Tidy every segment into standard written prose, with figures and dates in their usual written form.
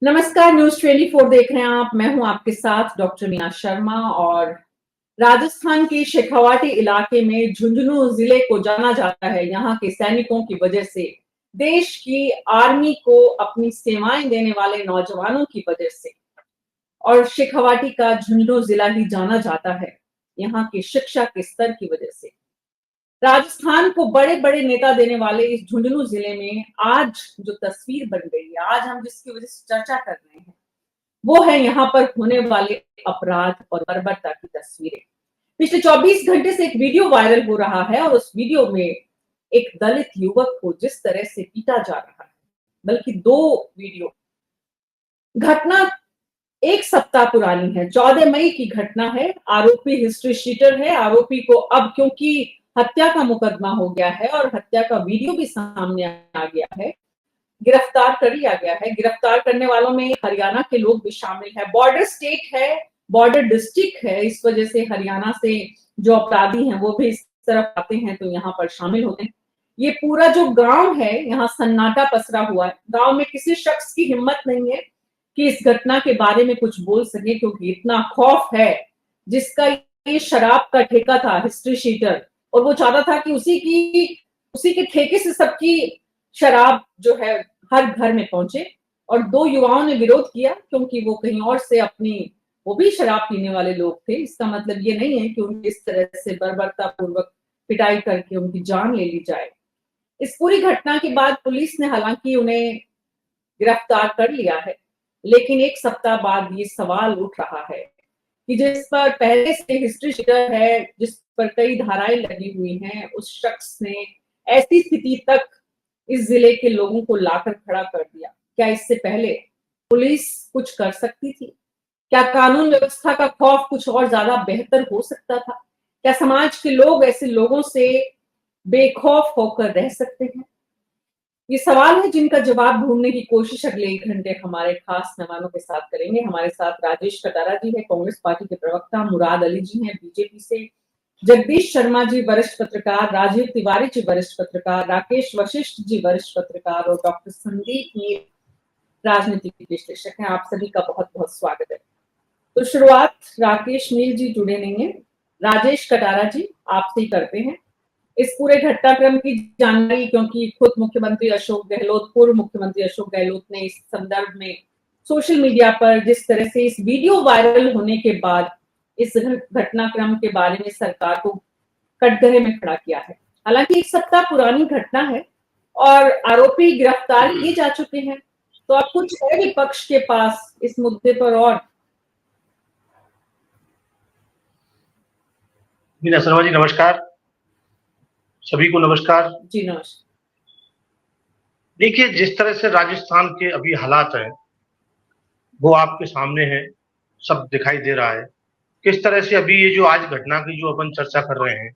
नमस्कार, न्यूज 24 देख रहे हैं आप। मैं हूं आपके साथ डॉक्टर मीना शर्मा। और राजस्थान के शेखावाटी इलाके में झुंझुनू जिले को जाना जाता है यहाँ के सैनिकों की वजह से, देश की आर्मी को अपनी सेवाएं देने वाले नौजवानों की वजह से। और शेखावाटी का झुंझुनू जिला ही जाना जाता है यहाँ की शिक्षा के स्तर की वजह से। राजस्थान को बड़े बड़े नेता देने वाले इस झुंझुनू जिले में आज जो तस्वीर बन गई है, आज हम जिसकी वजह से चर्चा कर रहे हैं, वो है यहाँ पर होने वाले अपराध और बर्बरता की तस्वीरें। पिछले 24 घंटे से एक वीडियो वायरल हो रहा है और उस वीडियो में एक दलित युवक को जिस तरह से पीटा जा रहा है, बल्कि दो वीडियो। घटना एक सप्ताह पुरानी है, 14 मई की घटना है। आरोपी हिस्ट्री शीटर है। आरोपी को अब क्योंकि हत्या का मुकदमा हो गया है और हत्या का वीडियो भी सामने आ गया है, गिरफ्तार कर लिया गया है। गिरफ्तार करने वालों में हरियाणा के लोग भी शामिल है। बॉर्डर स्टेट है, बॉर्डर डिस्ट्रिक्ट है, इस वजह से हरियाणा से जो अपराधी हैं वो भी इस तरफ आते हैं तो यहाँ पर शामिल होते हैं। ये पूरा जो गांव है, यहाँ सन्नाटा पसरा हुआ है। गांव में किसी शख्स की हिम्मत नहीं है कि इस घटना के बारे में कुछ बोल सके, क्योंकि इतना खौफ है। जिसका ये शराब का ठेका था, हिस्ट्री शीटर, और वो चाहता था कि उसी के ठेके से सबकी शराब जो है हर घर में पहुंचे। और दो युवाओं ने विरोध किया क्योंकि वो कहीं और से वो भी शराब पीने वाले लोग थे। इसका मतलब ये नहीं है कि उनकी इस तरह से बर्बरता पूर्वक पिटाई करके उनकी जान ले ली जाए। इस पूरी घटना के बाद पुलिस ने हालांकि उन्हें गिरफ्तार कर लिया है, लेकिन एक सप्ताह बाद ये सवाल उठ रहा है कि जिस पर पहले से हिस्ट्री शीटर है, जिस पर कई धाराएं लगी हुई हैं, उस शख्स ने ऐसी स्थिति तक इस जिले के लोगों को लाकर खड़ा कर दिया। क्या इससे पहले पुलिस कुछ कर सकती थी? क्या कानून व्यवस्था का खौफ कुछ और ज्यादा बेहतर हो सकता था? क्या समाज के लोग ऐसे लोगों से बेखौफ होकर रह सकते हैं? ये सवाल है जिनका जवाब ढूंढने की कोशिश अगले 1 घंटे हमारे खास मेहमानों के साथ करेंगे। हमारे साथ राजेश कटारा जी है, कांग्रेस पार्टी के प्रवक्ता, मुराद अली जी हैं बीजेपी से, जगदीश शर्मा जी वरिष्ठ पत्रकार, राजीव तिवारी जी वरिष्ठ पत्रकार, राकेश वशिष्ठ जी वरिष्ठ पत्रकार और डॉक्टर संदीप मीर राजनीतिक विश्लेषक हैं। आप सभी का बहुत बहुत स्वागत है। तो शुरुआत राकेश मीर जी जुड़े नहीं है, राजेश कटारा जी आपसे ही करते हैं इस पूरे घटनाक्रम की जानकारी, क्योंकि खुद मुख्यमंत्री अशोक गहलोत, पूर्व मुख्यमंत्री अशोक गहलोत ने इस संदर्भ में सोशल मीडिया पर जिस तरह से इस वीडियो वायरल होने के बाद इस घटनाक्रम के बारे में सरकार को कटघरे में खड़ा किया है। हालांकि एक सप्ताह पुरानी घटना है और आरोपी गिरफ्तार किए जा चुके हैं, तो अब कुछ है विपक्ष के पास इस मुद्दे पर? और मीना शर्मा जी नमस्कार, सभी को नमस्कार जी। नमस्कार। देखिए, जिस तरह से राजस्थान के अभी हालात हैं वो आपके सामने है, सब दिखाई दे रहा है। किस तरह से अभी ये जो आज घटना की जो अपन चर्चा कर रहे हैं,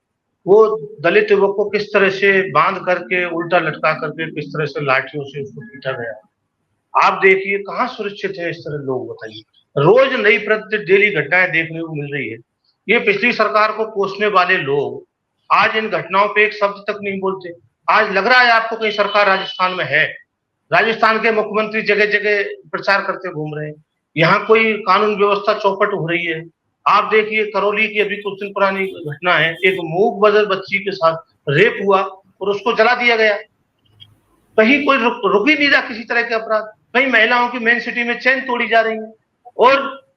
वो दलित युवक को किस तरह से बांध करके उल्टा लटका करके किस तरह से लाठियों से उसको पीटा गया। आप देखिए कहाँ सुरक्षित है इस तरह लोग, बताइए। रोज नई प्रति डेली घटनाएं देखने को मिल रही है। ये पिछली सरकार को कोसने वाले लोग आज इन घटनाओं पे एक शब्द तक नहीं बोलते। आज लग रहा है आपको कहीं सरकार राजस्थान में है। राजस्थान के मुख्यमंत्री जगह जगह प्रचार करते घूम रहे हैं। यहाँ कोई कानून व्यवस्था चौपट हो रही है। आप देखिए करौली की अभी कुछ दिन पुरानी घटना है, एक मूक बधिर बच्ची के साथ रेप हुआ और उसको जला दिया गया। कहीं कोई रुक ही नहीं रहा किसी तरह के अपराध। कहीं महिलाओं की मेन सिटी में चैन तोड़ी जा रही है। और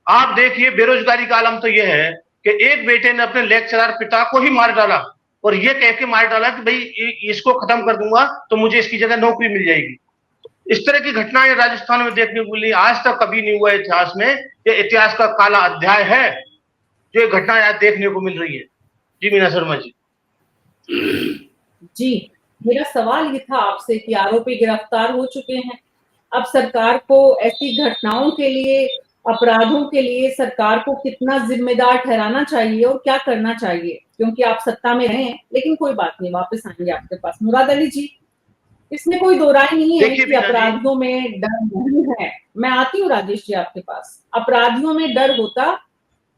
आप देखिए बेरोजगारी का आलम तो यह है कि एक बेटे ने अपने लेक्चरर पिता को ही मार डाला और ये कह के मार डाला कि भाई इसको खत्म कर दूंगा तो मुझे इसकी जगह नौकरी मिल जाएगी। इस तरह की घटनाएं राजस्थान में देखने को मिली, आज तक कभी नहीं हुआ इतिहास में। ये इतिहास का काला अध्याय है जो ये घटनाएं आज देखने को मिल रही है। जी मीना शर्मा जी। जी, मेरा सवाल ये था आपसे कि आरोपी गिरफ्तार हो चुके हैं, अब सरकार को ऐसी घटनाओं के लिए, अपराधों के लिए सरकार को कितना जिम्मेदार ठहराना चाहिए और क्या करना चाहिए? क्योंकि आप सत्ता में रहे हैं, लेकिन कोई बात नहीं, वापस आएंगे आपके पास। मुराद अली जी, इसमें कोई दो राय नहीं है कि अपराधियों में डर नहीं है। मैं आती हूँ राजेश जी आपके पास। अपराधियों में डर होता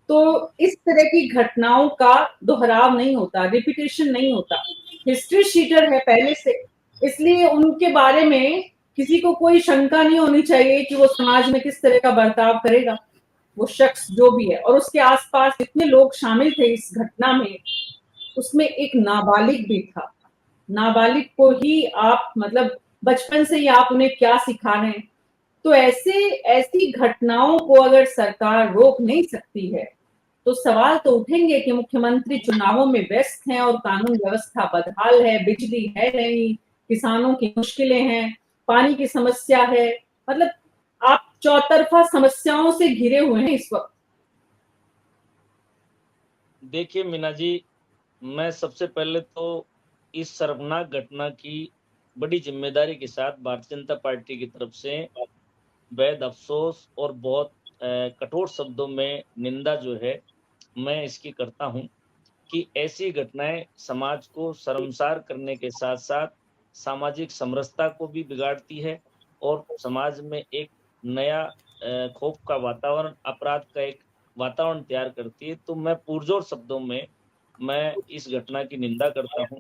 तो इस तरह की घटनाओं का दोहराव नहीं होता, रिपीटेशन नहीं होता। हिस्ट्री शीटर है पहले से, इसलिए उनके बारे में किसी को कोई शंका नहीं होनी चाहिए कि वो समाज में किस तरह का बर्ताव करेगा, वो शख्स जो भी है। और उसके आसपास जितने लोग शामिल थे इस घटना में, उसमें एक नाबालिग भी था। नाबालिग को ही आप मतलब बचपन से ही आप उन्हें क्या सिखा रहे हैं? तो ऐसी घटनाओं को अगर सरकार रोक नहीं सकती है, तो सवाल तो उठेंगे कि मुख्यमंत्री चुनावों में व्यस्त हैं और कानून व्यवस्था बदहाल है, बिजली है नहीं, किसानों की मुश्किलें हैं, पानी की समस्या है। मतलब आप चौतरफा समस्याओं से घिरे हुए हैं इस वक्त। देखिए मीना जी, मैं सबसे पहले तो इस शर्मनाक घटना की बड़ी जिम्मेदारी के साथ भारतीय जनता पार्टी की तरफ से बेहद अफसोस और बहुत कठोर शब्दों में निंदा जो है मैं इसकी करता हूं कि ऐसी घटनाएं समाज को शर्मसार करने के साथ साथ सामाजिक समरसता को भी बिगाड़ती है और समाज में एक नया खौफ का वातावरण, अपराध का एक वातावरण तैयार करती है। तो मैं पुरजोर शब्दों में मैं इस घटना की निंदा करता हूं।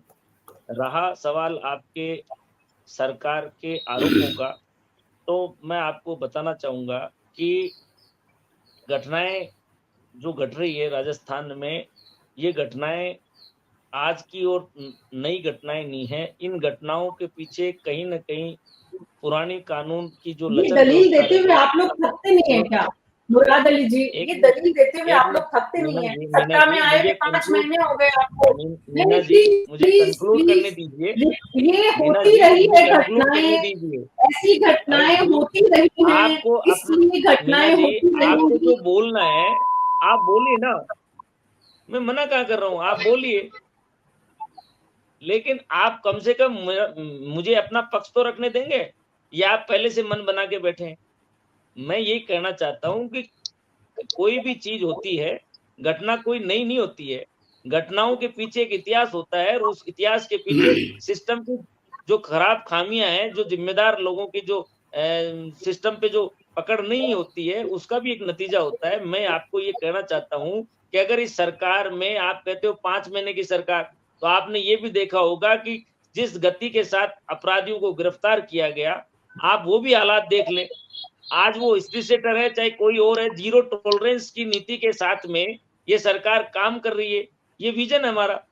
रहा सवाल आपके सरकार के आरोपों का, तो मैं आपको बताना चाहूँगा कि घटनाएँ जो घट रही है राजस्थान में, ये घटनाएँ आज की और नई घटनाएँ नहीं हैं। इन घटनाओं के पीछे कहीं न कहीं पुरानी कानून की जो ये लचर दलील व्यवस्था देते रह हुए गई। आप लोग थकते नहीं है और क्या मुराद अली जी? एक ये मिनट, दलील देते हुए एक आप लोग मिनट थकते मीना नहीं है? जी, मीना सत्ता में जी आए मुझे हुए 5 कंक्लूड महीने हो गए आपको। मीना नहीं जी प्लीज मुझे प्लीज कंक्लूड करने प्लीज, दीजिए। ये मीना होती जी रही मुझे है कंक्लूड करने घटनाएं, दीजिए। ऐसी अरे घटनाएं जो होती रही हैं, आपको इसलिए मीना घटनाएं जी, होती आपको रहेंगी। जो बोलना है आप बोलिए ना, मैं मना कहाँ कर रहा हूँ, आप बोलिए। लेकिन आप कम से कम मुझे अपना पक्ष तो रखने देंगे, या आप पहले से मन बना के बैठे हैं? मैं यही कहना चाहता हूँ कि कोई भी चीज होती है, घटना कोई नई नहीं होती है। घटनाओं के पीछे एक इतिहास होता है और उस इतिहास के पीछे सिस्टम की जो खराब खामियां हैं, जो जिम्मेदार लोगों की जो सिस्टम पे जो पकड़ नहीं होती है, उसका भी एक नतीजा होता है। मैं आपको ये कहना चाहता हूँ कि अगर इस सरकार में आप कहते हो 5 महीने की सरकार, तो आपने ये भी देखा होगा कि जिस गति के साथ अपराधियों को गिरफ्तार किया गया, आप वो भी हालात देख लें। आज वो हिस्ट्री सेटर है चाहे कोई और है, जीरो टॉलरेंस की नीति के साथ में ये सरकार काम कर रही है, ये विजन है हमारा।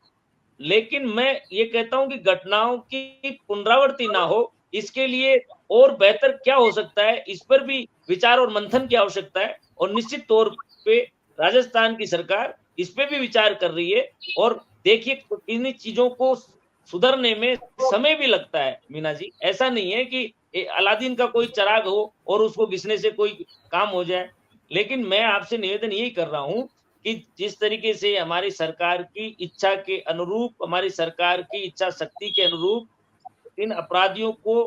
लेकिन मैं ये कहता हूं कि घटनाओं की पुनरावृत्ति ना हो, इसके लिए और बेहतर क्या हो सकता है, इस पर भी विचार और मंथन की आवश्यकता है। और निश्चित तौर पे राजस्थान की सरकार इस पे भी विचार कर रही है। और देखिए इन चीजों को सुधरने में समय भी लगता है मीना जी, ऐसा नहीं है कि अलादीन का कोई चिराग हो और उसको घिसने से कोई काम हो जाए। लेकिन मैं आपसे निवेदन यही कर रहा हूं कि जिस तरीके से हमारी सरकार की इच्छा के अनुरूप, हमारी सरकार की इच्छा शक्ति के अनुरूप इन अपराधियों को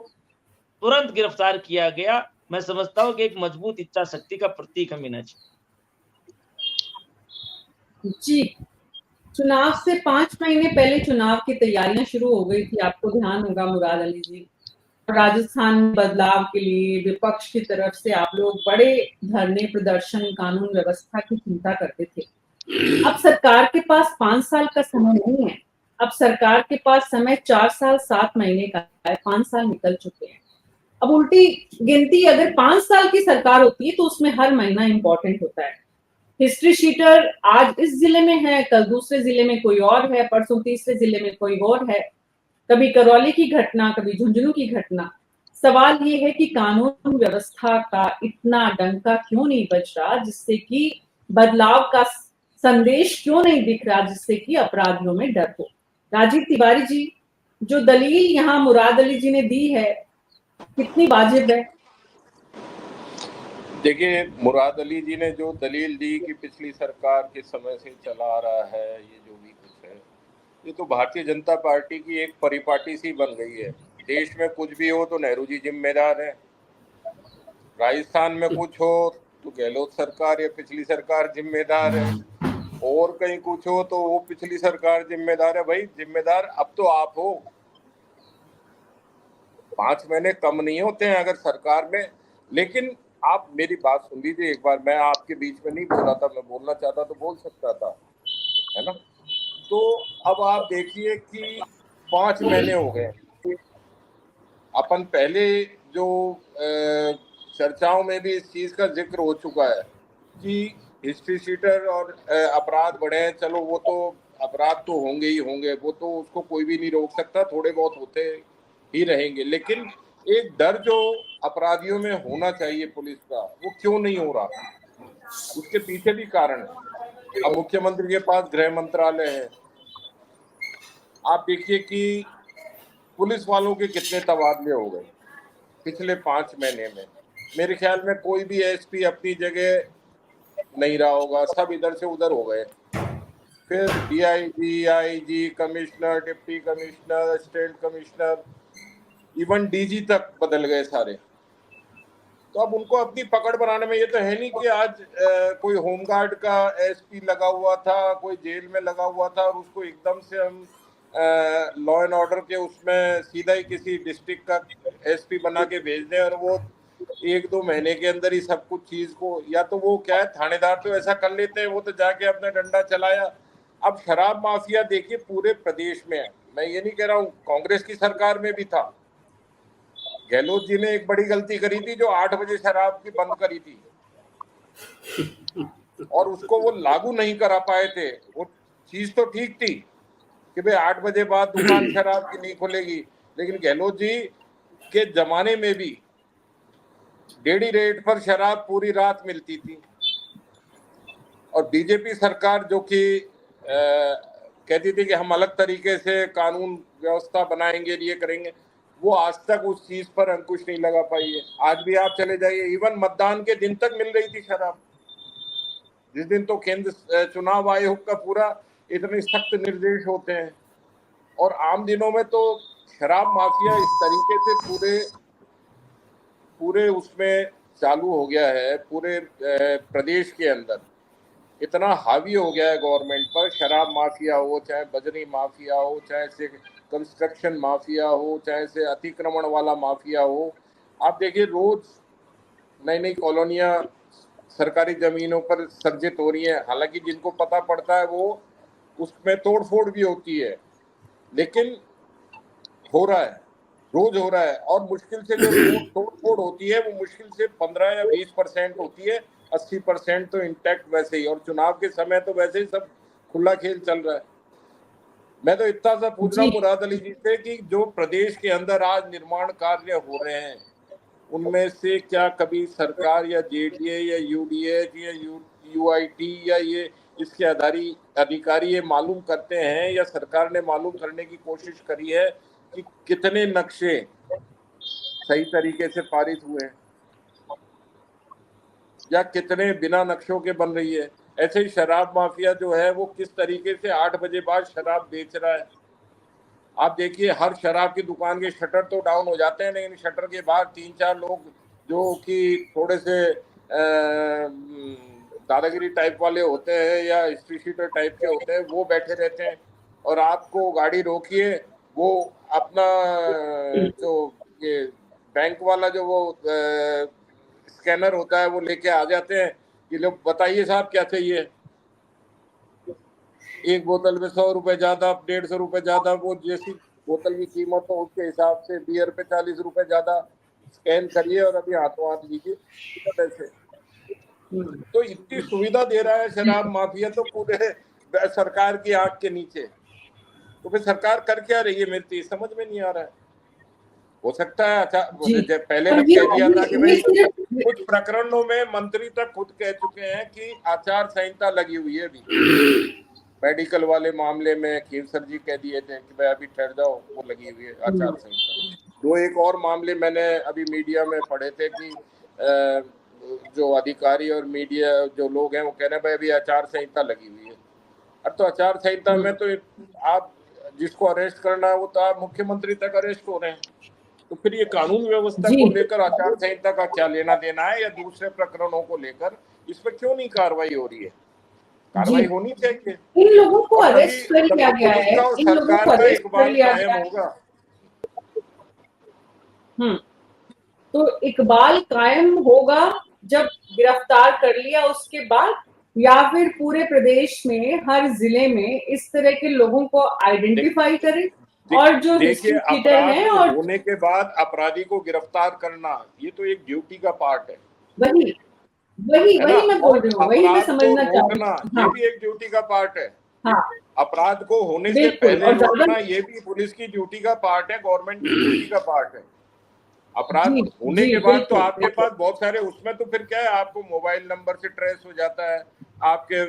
तुरंत गिरफ्तार किया गया, मैं समझता हूं कि एक मजबूत इच्छा शक्ति का प्रतीक है मीना जी। जी, चुनाव से 5 महीने पहले चुनाव की तैयारियां शुरू हो गई थी, आपको ध्यान होगा मुराद अली जी। राजस्थान में बदलाव के लिए विपक्ष की तरफ से आप लोग बड़े धरने, प्रदर्शन, कानून व्यवस्था की चिंता करते थे। अब सरकार के पास 5 साल का समय नहीं है। अब सरकार के पास समय 4 साल 7 महीने का है। 5 साल निकल चुके हैं। अब उल्टी गिनती, अगर 5 साल की सरकार होती है तो उसमें हर महीना इंपॉर्टेंट होता है। हिस्ट्री शीटर आज इस जिले में है, कल दूसरे जिले में कोई और है, परसों तीसरे जिले में कोई और है। कभी करौली की घटना, कभी झुंझुनू की घटना। सवाल ये है कि कानून व्यवस्था का इतना डंका क्यों नहीं बज रहा, जिससे कि बदलाव का संदेश क्यों नहीं दिख रहा, जिससे कि अपराधियों में डर हो। राजीव तिवारी जी, जो दलील यहाँ मुराद अली जी ने दी है, कितनी वाजिब है? देखिए, मुराद अली जी ने जो दलील दी कि पिछली सरकार के समय से चला आ रहा है, ये जो भी कुछ है, ये तो भारतीय जनता पार्टी की एक परिपाटी सी बन गई है। देश में कुछ भी हो तो नेहरू जी जिम्मेदार है, राजस्थान में कुछ हो तो गहलोत सरकार या पिछली सरकार जिम्मेदार है, और कहीं कुछ हो तो वो पिछली सरकार जिम्मेदार है। भाई जिम्मेदार अब तो आप हो। 5 महीने कम नहीं होते हैं अगर सरकार में। लेकिन आप मेरी बात सुन लीजिए एक बार, मैं आपके बीच में नहीं बोला था, मैं बोलना चाहता तो बोल सकता था, है ना। तो अब आप देखिए कि 5 महीने हो गए, अपन पहले जो चर्चाओं में भी इस चीज का जिक्र हो चुका है कि हिस्ट्री शीटर और अपराध बढ़े, चलो वो तो अपराध तो होंगे ही होंगे, वो तो उसको कोई भी नहीं रोक सकता, थोड़े बहुत होते ही रहेंगे, लेकिन एक डर जो अपराधियों में होना चाहिए पुलिस का, वो क्यों नहीं हो रहा, उसके पीछे भी कारण है। अब मुख्यमंत्री के पास गृह मंत्रालय है, आप देखिए कि पुलिस वालों के कितने तबादले हो गए पिछले 5 महीने में। मेरे ख्याल में कोई भी एसपी अपनी जगह नहीं रहा होगा, सब इधर से उधर हो गए। फिर DIG, IG, commissioner, deputy commissioner, state commissioner, even DG तक बदल गए सारे। तो अब उनको अपनी पकड़ बनाने में, ये तो है नहीं कि आज कोई होमगार्ड का एसपी लगा हुआ था, कोई जेल में लगा हुआ था और उसको एकदम से हम लॉ एंड ऑर्डर के उसमें सीधा ही किसी डिस्ट्रिक्ट का एसपी बना के भेज दें और वो 1-2 महीने के अंदर ही सब कुछ चीज को, या तो वो क्या है, थानेदार तो ऐसा कर लेते हैं, वो तो जाके अपना डंडा चलाया। अब शराब माफिया देखिए पूरे प्रदेश में है, मैं ये नहीं कह रहा हूँ, कांग्रेस की सरकार में भी था। गहलोत जी ने एक बड़ी गलती करी थी, जो 8 बजे शराब की बंद करी थी और उसको वो लागू नहीं करा पाए थे। वो चीज तो ठीक थी कि भाई 8 बजे बाद दुकान शराब की नहीं खुलेगी, लेकिन गहलोत जी के जमाने में भी डेढ़ी रेट पर शराब पूरी रात मिलती थी। और बीजेपी सरकार जो कि कहती थी कि हम अलग तरीके से कानून व्यवस्था बनाएंगे, ये करेंगे, वो आज तक उस चीज पर अंकुश नहीं लगा पाई है। आज भी आप चले जाइए, इवन मतदान के दिन तक मिल रही थी शराब, जिस दिन तो केंद्र चुनाव आयोग का पूरा इतने सख्त निर्देश होते हैं, और आम दिनों में तो शराब माफिया इस तरीके से पूरे उसमें चालू हो गया है, पूरे प्रदेश के अंदर इतना हावी हो गया है गवर्नमेंट पर। शराब माफिया हो, चाहे बजरी माफिया हो, चाहे से कंस्ट्रक्शन माफिया हो, चाहे से अतिक्रमण वाला माफिया हो, आप देखिए रोज नई नई कॉलोनियां सरकारी जमीनों पर सर्जित हो रही है। हालांकि जिनको पता पड़ता है वो उसमें तोड़फोड़ भी होती है, लेकिन हो रहा है, रोज हो रहा है। और मुश्किल से जो तोड़फोड़ होती है वो मुश्किल से 15 या 20% होती है, 80% तो इंटैक्ट वैसे ही। और चुनाव के समय तो वैसे ही सब खुला खेल चल रहा है। मैं तो इतना सा पूछ रहा हूँ मुराद अली जी से कि जो प्रदेश के अंदर आज निर्माण कार्य हो रहे हैं, उनमें से क्या कभी सरकार या जेडीए या यूडीएच या यूआईटी या ये इसके अधिकारी ये मालूम करते हैं, या सरकार ने मालूम करने की कोशिश करी है कि कितने नक्शे सही तरीके से पारित हुए हैं या कितने बिना नक्शों के बन रही है? ऐसे ही शराब माफिया जो है वो किस तरीके से 8 बजे बाद शराब बेच रहा है। आप देखिए हर शराब की दुकान के शटर तो डाउन हो जाते हैं, लेकिन शटर के बाहर 3-4 लोग जो कि थोड़े से दादागिरी टाइप वाले होते हैं या हिस्ट्री शीटर टाइप के होते हैं, वो बैठे रहते हैं। और आपको गाड़ी रोकिए, वो अपना जो ये बैंक वाला जो वो स्कैनर होता है वो लेके आ जाते हैं कि लोग बताइए साहब क्या चाहिए। एक बोतल में 100 रुपए ज्यादा, 150 रुपए ज्यादा, वो जैसी बोतल की कीमत हो उसके हिसाब से, बियर पे 40 रुपए ज्यादा, स्कैन करिए और अभी हाथों हाथ लीजिए पैसे। तो इतनी सुविधा दे रहा है शराब माफिया तो पूरे सरकार की आंख के नीचे। तो फिर सरकार कर क्या रही है, मेरी समझ में नहीं आ रहा है। हो सकता है अच्छा पहले भी कह दिया था कि भाई कुछ प्रकरणों में मंत्री तक खुद कह चुके हैं कि आचार संहिता लगी हुई है। अभी मेडिकल वाले मामले में खेवसर जी कह दिए थे कि भाई अभी ठहर जाओ, वो लगी हुई है आचार संहिता। दो एक और मामले मैंने अभी मीडिया में पढ़े थे कि जो अधिकारी और मीडिया जो लोग हैं वो कह रहे हैं भाई अभी आचार संहिता लगी हुई है। अब तो आचार संहिता में तो आप जिसको अरेस्ट करना है वो तो आप मुख्यमंत्री तक अरेस्ट हो रहे हैं। तो फिर ये कानून व्यवस्था को लेकर आचार संहिता का क्या लेना देना है, या दूसरे प्रकरणों को लेकर इस पर क्यों नहीं कार्रवाई हो रही है? कार्रवाई होनी चाहिए। इन लोगों को अरेस्ट कर लिया गया है, इन लोगों को अरेस्ट कर लिया गया है। तो इकबाल कायम होगा जब गिरफ्तार कर लिया उसके बाद, या फिर पूरे प्रदेश में हर जिले में इस तरह के लोगों को आइडेंटिफाई करें? और जो देखिए, हिस्ट्री टीचर अपराध हैं और होने के बाद अपराधी को गिरफ्तार करना ये तो एक ड्यूटी का पार्ट है वही वही है ना? वही मैं बोल और रही हूँ, वही मैं अपराध को समझना चाह रही रोकना हूँ। ये हाँ भी एक ड्यूटी का पार्ट है। हाँ अपराध को होने से बिल्कुल। पहले और ज्यादा रोकना ये भी पुलिस की ड्यूटी का पार्ट है, गवर्नमेंट की ड्यूटी का पार्ट है। अपराध जी होने जी के बाद तो बिल्कुल आपके बिल्कुल पास बहुत सारे, उसमें तो फिर क्या है, आपको मोबाइल नंबर से ट्रेस हो जाता है, आपके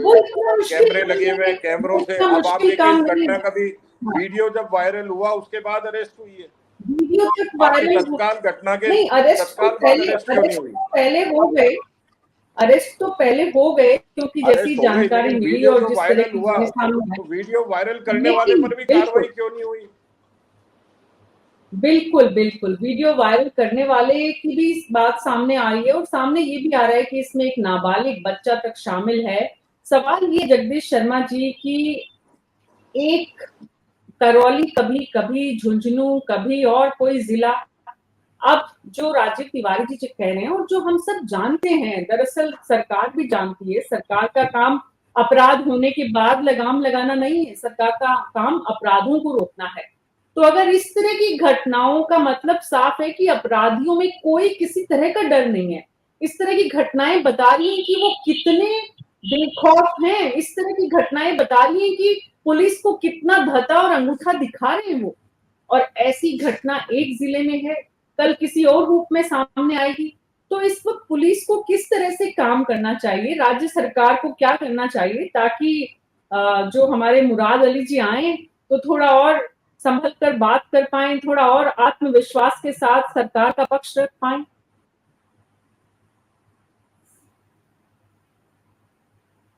वो इतना मुश्किल कैमरे नहीं लगे हुए हैं, है, कैमरों वो से। इतना अब आप मुश्किल देखिए काम इस नहीं घटना है। का भी हाँ, वीडियो जब वायरल हुआ उसके बाद अरेस्ट हुई है। वीडियो तक आपकी वायरल हो, तत्काल घटना के नहीं तत्काल बाद अरेस्ट क्यों नहीं अरेस्ट हुई? तो पहले हो गए, अरेस्ट तो पहले हो गए, क्योंकि जैसी अरेस्ट हो गई, जानकारी लेकिन मिली वीडियो और जो जिस तरह वायरल की हुआ चीजें सामने तो आई। वीडियो वायरल करने वाले लेकिन पर भी बिल्कुल कार्रवाई क्यों नहीं हुई? बिल्कुल बिल्कुल वीडियो वायरल करने वाले की भी इस बात सामने आई है, और सामने ये भी आ रहा है कि इसमें एक नाबालिग बच्चा तक शामिल है। सवाल ये जगदीश शर्मा जी की एक करौली, कभी कभी झुंझुनू, कभी और कोई जिला, अब जो राजीव तिवारी जी कह रहे हैं और जो हम सब जानते हैं, दरअसल सरकार भी जानती है, सरकार का काम अपराध होने के बाद लगाम लगाना नहीं है, सरकार का काम अपराधों को रोकना है। तो अगर इस तरह की घटनाओं का मतलब साफ है कि अपराधियों में कोई किसी तरह का डर नहीं है, इस तरह की घटनाएं बता रही हैं कि वो कितने बेखौफ हैं, इस तरह की घटनाएं बता रही हैं कि पुलिस को कितना धता और अंगूठा दिखा रहे हैं वो। और ऐसी घटना एक जिले में है, कल किसी और रूप में सामने आएगी। तो इस वक्त पुलिस को किस तरह से काम करना चाहिए, राज्य सरकार को क्या करना चाहिए, ताकि जो हमारे मुराद अली जी आए तो थोड़ा और संभल कर बात कर पाए, थोड़ा और आत्मविश्वास के साथ सरकार का पक्ष रख पाए।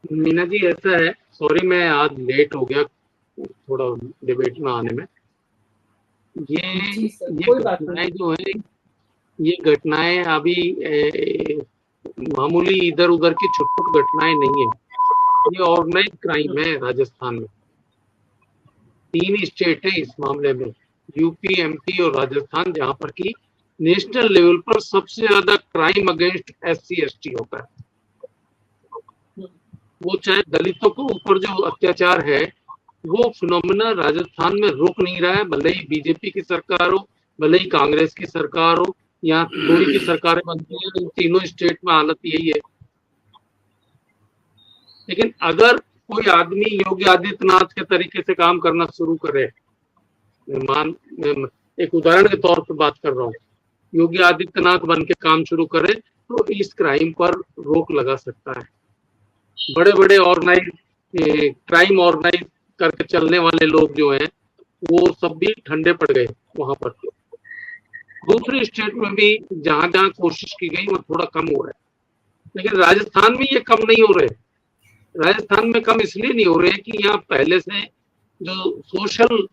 मीना जी, ऐसा है, सॉरी मैं आज लेट हो गया थोड़ा डिबेट में आने में। जी सर, ये कोई बात नहीं। घटनाएं जो है, ये घटनाएं अभी मामूली इधर उधर की छुटपुट घटनाएं नहीं है, ये ऑर्गेनाइज क्राइम है। राजस्थान में 3 स्टेट है इस मामले में, यूपी, एमपी और राजस्थान, जहां पर की नेशनल लेवल पर सबसे ज्यादा क्राइम अगेंस्ट SC ST होता है। वो चाहे दलितों के ऊपर जो अत्याचार है वो फिनोमिना राजस्थान में रुक नहीं रहा है, भले ही बीजेपी की सरकार हो, भले ही कांग्रेस की सरकार हो, यहाँ दो ही की सरकारें बनती है, इन तीनों स्टेट में हालत यही है। लेकिन अगर कोई आदमी योगी आदित्यनाथ के तरीके से काम करना शुरू करे, मैं एक उदाहरण के तौर पर बात कर रहा हूँ, योगी आदित्यनाथ बन के काम शुरू करे तो इस क्राइम पर रोक लगा सकता है। बड़े बड़े ऑर्गेनाइज क्राइम ऑर्गेनाइज करके चलने वाले लोग जो हैं वो सब भी ठंडे पड़ गए वहां पर। दूसरे स्टेट में भी जहां जहां कोशिश की गई वो थोड़ा कम हो रहा है, लेकिन राजस्थान में ये कम नहीं हो रहे। राजस्थान में कम इसलिए नहीं हो रहे कि यहाँ पहले से जो सोशल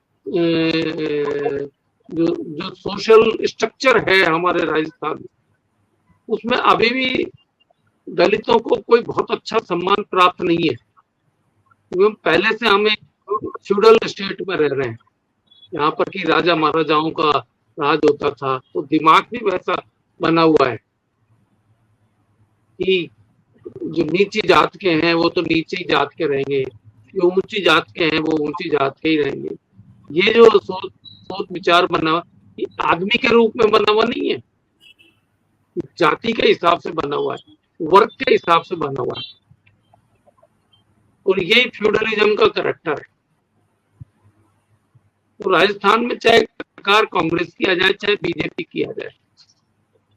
जो सोशल स्ट्रक्चर है हमारे राजस्थान में, उसमें अभी भी दलितों को कोई बहुत अच्छा सम्मान प्राप्त नहीं है। क्योंकि पहले से हम एक फ्यूडल स्टेट में रह रहे हैं, यहाँ पर कि राजा महाराजाओं का राज होता था, तो दिमाग भी वैसा बना हुआ है कि जो नीची जात के हैं वो तो नीची जात के रहेंगे, जो ऊंची जात के हैं वो ऊंची जात के ही रहेंगे। ये जो सोच विचार बना हुआ, ये आदमी के रूप में बना हुआ नहीं है, जाति के हिसाब से बना हुआ है, वर्ग के हिसाब से बना हुआ है, और यही फ्यूडलिज्म का कैरेक्टर है। तो राजस्थान में चाहे सरकार कांग्रेस की आ जाए चाहे बीजेपी की आ जाए,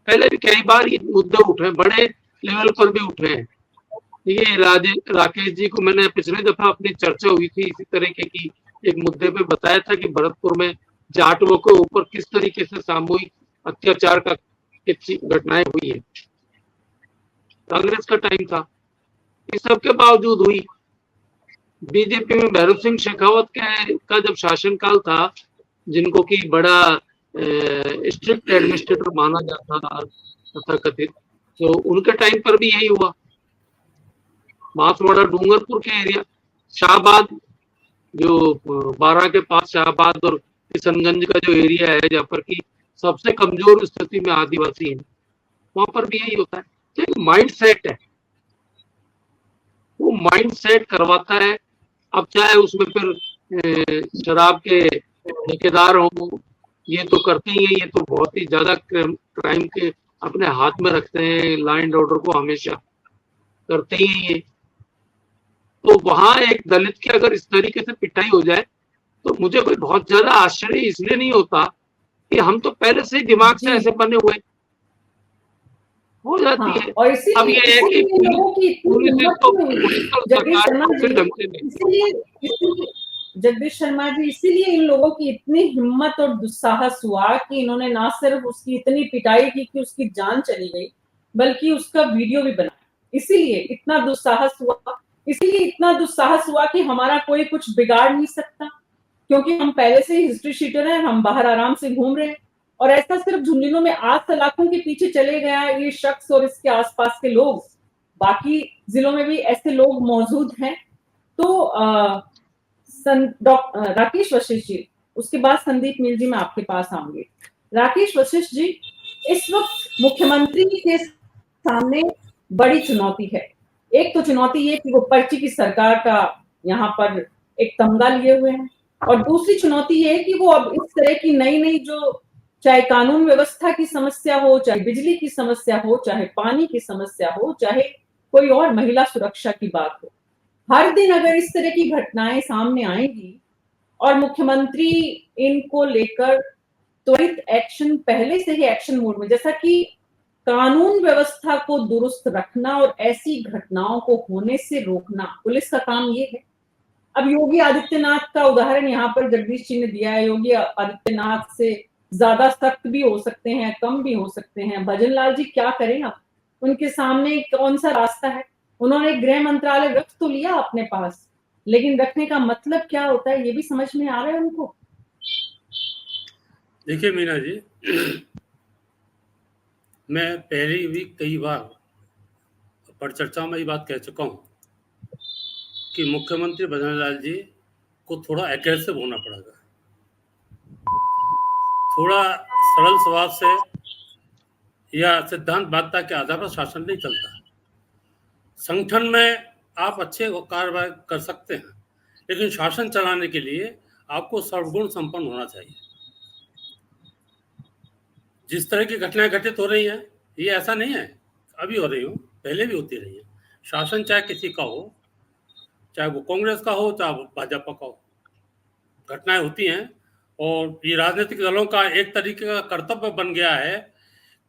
पहले भी कई बार ये मुद्दे उठे, बड़े लेवल पर भी उठे हैं। ये राकेश जी को मैंने पिछले दफा अपनी चर्चा हुई थी इसी तरीके की एक मुद्दे पे बताया था कि भरतपुर में जाटवों के ऊपर किस तरीके से सामूहिक अत्याचार का घटनाएं हुई है, कांग्रेस का टाइम था। इस सब के बावजूद हुई। बीजेपी में भैरव सिंह शेखावत का जब शासनकाल था, जिनको की बड़ा स्ट्रिक्ट एडमिनिस्ट्रेटर माना जाता था तथाकथित, तो उनके टाइम पर भी यही हुआ। बांसवाड़ा डूंगरपुर के एरिया, शाहबाद जो 12 के पास शाहबाद और किशनगंज का जो एरिया है जहाँ पर की सबसे कमजोर स्थिति में आदिवासी है, वहां पर भी यही होता है। तो एक माइंड सेट है, वो माइंड सेट करवाता है। अब चाहे उसमें फिर शराब के ठेकेदार हों, ये तो करते ही है, ये तो बहुत ही ज्यादा क्राइम के अपने हाथ में रखते हैं, लॉ एंड ऑर्डर को हमेशा करते ही है ये। तो वहां एक दलित की अगर इस तरीके से पिटाई हो जाए तो मुझे कोई बहुत ज्यादा आश्चर्य इसलिए नहीं होता कि हम तो पहले से ही दिमाग से ऐसे बने हुए हो जाती हाँ, है। और अब इसीलिए ये है कि इसीलिए लोगों की इतनी पुलिस हिम्मत तो क्यों हुई? पुलिस और जगदीश सरकार शर्मा उसी जी, ढंग से नहीं। जगदीश शर्मा जी, इसीलिए इन लोगों की इतनी हिम्मत और दुस्साहस हुआ कि इन्होंने ना सिर्फ उसकी इतनी पिटाई की कि उसकी जान चली गई, बल्कि उसका वीडियो भी बनाया। इसीलिए इतना दुस्साहस हुआ, इसीलिए इतना दुस्साहस हुआ कि हमारा कोई कुछ बिगाड़ नहीं सकता, क्योंकि हम पहले से ही हिस्ट्री शीटर हैं, हम बाहर आराम से घूम रहे हैं। और ऐसा सिर्फ झुंझुनू में 8 सलाखों के पीछे चले गया ये शख्स और इसके आसपास के लोग, बाकी जिलों में भी ऐसे लोग मौजूद हैं। तो राकेश वशिष्ठ जी, उसके बाद संदीप मील जी, मैं आपके पास आऊंगी। राकेश वशिष्ठ जी, इस वक्त मुख्यमंत्री के सामने बड़ी चुनौती है। एक तो चुनौती ये कि वो पर्ची की सरकार का यहाँ पर एक तमगा लिए हुए हैं, और दूसरी चुनौती ये है कि वो अब इस तरह की नई नई जो, चाहे कानून व्यवस्था की समस्या हो, चाहे बिजली की समस्या हो, चाहे पानी की समस्या हो, चाहे कोई और महिला सुरक्षा की बात हो, हर दिन अगर इस तरह की घटनाएं सामने आएंगी और मुख्यमंत्री इनको लेकर त्वरित एक्शन, पहले से ही एक्शन मोड में, जैसा कि कानून व्यवस्था को दुरुस्त रखना और ऐसी घटनाओं को होने से रोकना पुलिस का काम ये है। अब योगी आदित्यनाथ का उदाहरण यहाँ पर जगदीश जी ने दिया है। योगी आदित्यनाथ से ज्यादा सख्त भी हो सकते हैं, कम भी हो सकते हैं। भजन लाल जी क्या करें अब, उनके सामने कौन सा रास्ता है? उन्होंने गृह मंत्रालय रख तो लिया अपने पास, लेकिन रखने का मतलब क्या होता है ये भी समझ में आ रहा है उनको? देखिए मीना जी, मैं पहले भी कई बार परिचर्चा में ये बात कह चुका हूँ कि मुख्यमंत्री भजन लाल जी को थोड़ा एग्रेसिव होना पड़ेगा, थोड़ा सरल स्वभाव से या सिद्धांतवादिता के आधार पर शासन नहीं चलता। संगठन में आप अच्छे कार्रवाई कर सकते हैं, लेकिन शासन चलाने के लिए आपको सर्वगुण संपन्न होना चाहिए। जिस तरह की घटनाएं घटित हो रही हैं, ये ऐसा नहीं है अभी हो रही हो, पहले भी होती रही है। शासन चाहे किसी का हो, चाहे वो कांग्रेस का हो, चाहे वो भाजपा का हो, घटनाएं होती हैं। और ये राजनीतिक दलों का एक तरीके का कर्तव्य बन गया है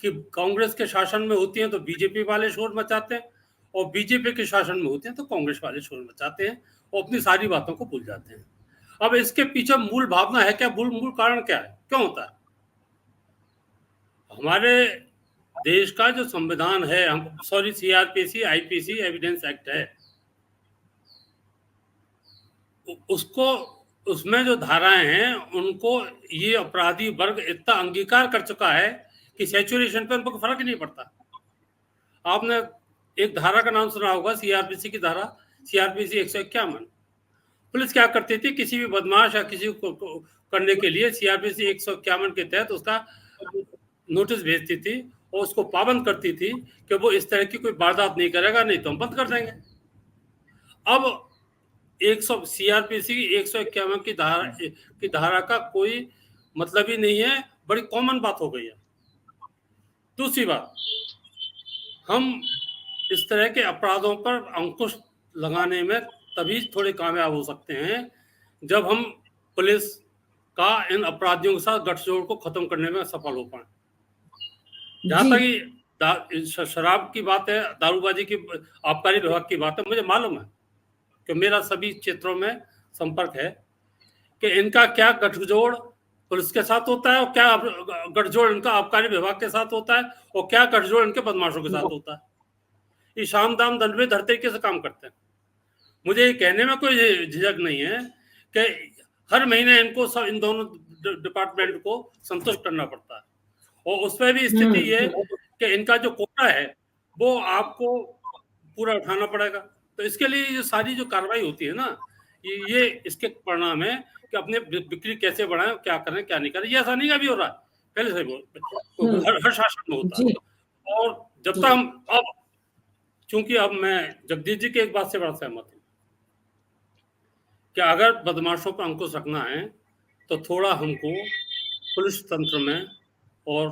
कि कांग्रेस के शासन में होती हैं तो बीजेपी वाले शोर मचाते हैं, और बीजेपी के शासन में होते हैं तो कांग्रेस वाले शोर मचाते हैं और अपनी सारी बातों को भूल जाते हैं। अब इसके पीछे मूल भावना है क्या, मूल कारण क्या है, क्यों होता है? हमारे देश का जो संविधान है, हम सीआरपीसी आईपीसी एविडेंस एक्ट है, उसको, उसमें जो धाराएं हैं उनको ये अपराधी वर्ग इतना अंगीकार कर चुका है कि सैचुरेशन पे उनको फर्क ही नहीं पड़ता। आपने एक धारा का नाम सुना होगा, सीआरपीसी की धारा, सीआरपीसी 151। पुलिस क्या करती थी, किसी भी बदमाश या किसी को करने के लिए सीआरपीसी 151 के तहत उसका नोटिस भेजती थी और उसको पाबंद करती थी कि वो इस तरह की कोई वारदात नहीं करेगा, नहीं तो हम बंद कर देंगे। अब सीआरपीसी 151 की धारा का कोई मतलब ही नहीं है, बड़ी कॉमन बात हो गई है। दूसरी बात, हम इस तरह के अपराधों पर अंकुश लगाने में तभी थोड़े कामयाब हो सकते हैं जब हम पुलिस का इन अपराधियों के साथ गठजोड़ को खत्म करने में सफल हो पाए। जहां तक शराब की बात है, दारूबाजी की, आबकारी विभाग की बात है, मुझे मालूम है कि मेरा सभी क्षेत्रों में संपर्क है कि इनका क्या गठजोड़ पुलिस के साथ होता है और क्या गठजोड़ इनका आबकारी विभाग के साथ होता है और क्या गठजोड़ इनके बदमाशों के साथ होता है। ये शाम दाम दंड में हर तरीके से काम करते हैं। मुझे ये कहने में कोई झिझक नहीं है कि हर महीने इनको सब इन दोनों डिपार्टमेंट को संतुष्ट करना पड़ता है, और उसमें भी स्थिति ये कि इनका जो कोटा है वो आपको पूरा उठाना पड़ेगा। तो इसके लिए ये सारी जो कार्रवाई होती है ना, ये इसके परिणाम है कि अपने बिक्री कैसे बढ़ाएं, क्या करें क्या नहीं करें। ये ऐसा नहीं अभी हो रहा है, पहले से हर शासन में होता है। और जब तक हम, अब चूंकि अब मैं जगदीश जी की एक बात से बड़ा सहमत हूँ कि अगर बदमाशों पर अंकुश रखना है तो थोड़ा हमको पुलिस तंत्र में और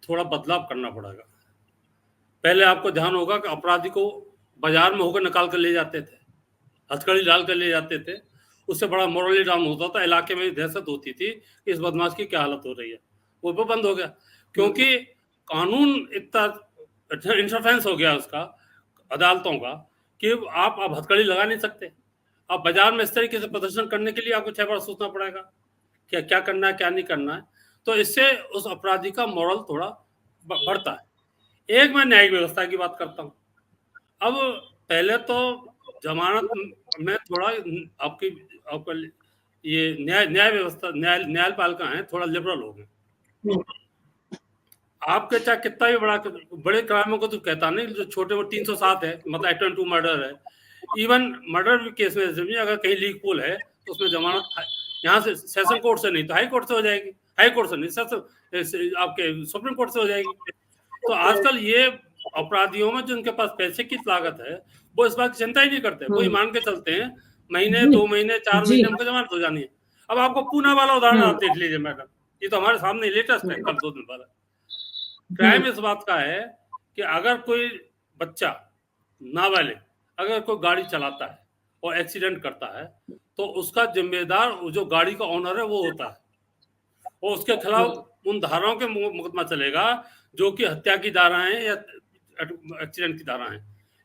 थोड़ा बदलाव करना पड़ेगा। पहले आपको ध्यान होगा कि अपराधी को बाजार में होकर निकाल कर ले जाते थे, हथकड़ी डाल कर ले जाते थे, उससे बड़ा मोरली डाउन होता था, इलाके में दहशत होती थी कि इस बदमाश की क्या हालत हो रही है। वो भी बंद हो गया क्योंकि कानून इतना इंटरफेरेंस हो गया उसका, अदालतों का, कि आप अब हथकड़ी लगा नहीं सकते। आप बाजार में इस तरीके से प्रदर्शन करने के लिए आपको 6 बार सोचना पड़ेगा कि क्या करना है क्या नहीं करना है। तो इससे उस अपराधी का मोरल थोड़ा बढ़ता है। एक मैं न्यायिक व्यवस्था की बात करता हूँ। अब पहले तो जमानत में थोड़ा आपका ये न्याय व्यवस्था, न्यायपालिका है, थोड़ा लिबरल हो गए। आपके चाहे कितना भी बड़े क्राइमों को तो कहता नहीं, जो छोटे वो 307 है, मतलब अटेम्प्ट टू मर्डर है। इवन मर्डर केस में अगर कहीं लीक पोल है तो उसमें जमानत यहाँ से सेशन कोर्ट से नहीं तो हाई कोर्ट से हो जाएगी, हाई कोर्ट से नहीं आपके सुप्रीम कोर्ट से हो जाएगी। तो आजकल ये अपराधियों में जिनके पास पैसे की लागत है वो इस बात की चिंता ही नहीं करते, वो मान के चलते हैं महीने 2 महीने 4 महीने उनको जमानत हो जानी है। अब आपको पूना वाला उदाहरण आप देख लीजिए मैडम, ये तो हमारे सामने लेटेस्ट है, कल 2 दिन पहले। क्राइम इस बात का है कि अगर कोई बच्चा नाबालिग अगर कोई गाड़ी चलाता है और एक्सीडेंट करता है तो उसका जिम्मेदार जो गाड़ी का ओनर है वो होता है, और उसके खिलाफ उन धाराओं के मुकदमा चलेगा जो कि हत्या की धाराएं या एक्सीडेंट की धाराएं।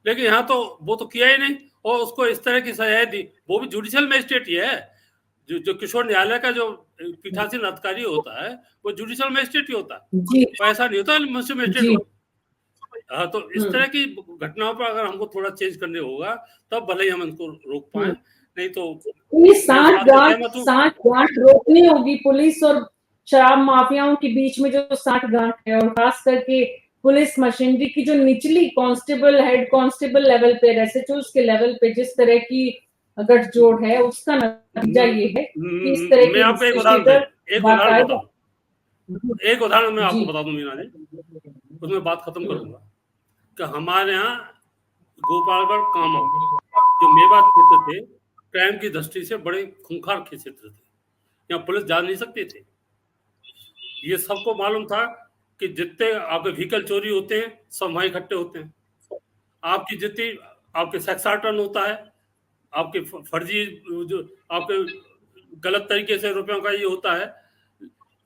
लेकिन यहाँ तो वो तो किया ही नहीं और उसको इस तरह की सजा दी, वो भी जुडिशियल मजिस्ट्रेट ही है। जो किशोर न्यायालय का जो पीठासीन अधिकारी होता है वो जुडिशियल मजिस्ट्रेट ही होता है, ऐसा नहीं होता मजिस्ट्रेट। हाँ, तो इस तरह की घटनाओं पर अगर हमको थोड़ा चेंज करने होगा तब भले ही हम इनको रोक पाए, नहीं तो साठ गांठ रोकनी होगी पुलिस और शराब माफियाओं के बीच में जो साठ गांठ है, और खास करके पुलिस मशीनरी की जो निचली कांस्टेबल, हेड कांस्टेबल लेवल पे, एसएचओ के लेवल पे जिस तरह की गठजोड़ है, उसका नतीजा ये है कि इस तरह मैं आपको एक उदाहरण मैं आपको बता दूं मीना जी, उसमें बात खत्म करूंगा कि हमारे यहाँ गोपालगढ़ कामा जो मेवात क्षेत्र थे, क्राइम की दृष्टि से बड़े खूंखार के क्षेत्र थे, यहाँ पुलिस जा नहीं सकती थी। ये सबको मालूम था कि जितने आपके व्हीकल चोरी होते हैं सब वहां इकट्ठे होते हैं, आपकी जितनी आपके सेक्साटन होता है, आपके फर्जी जो आपके गलत तरीके से रुपयों का ये होता है,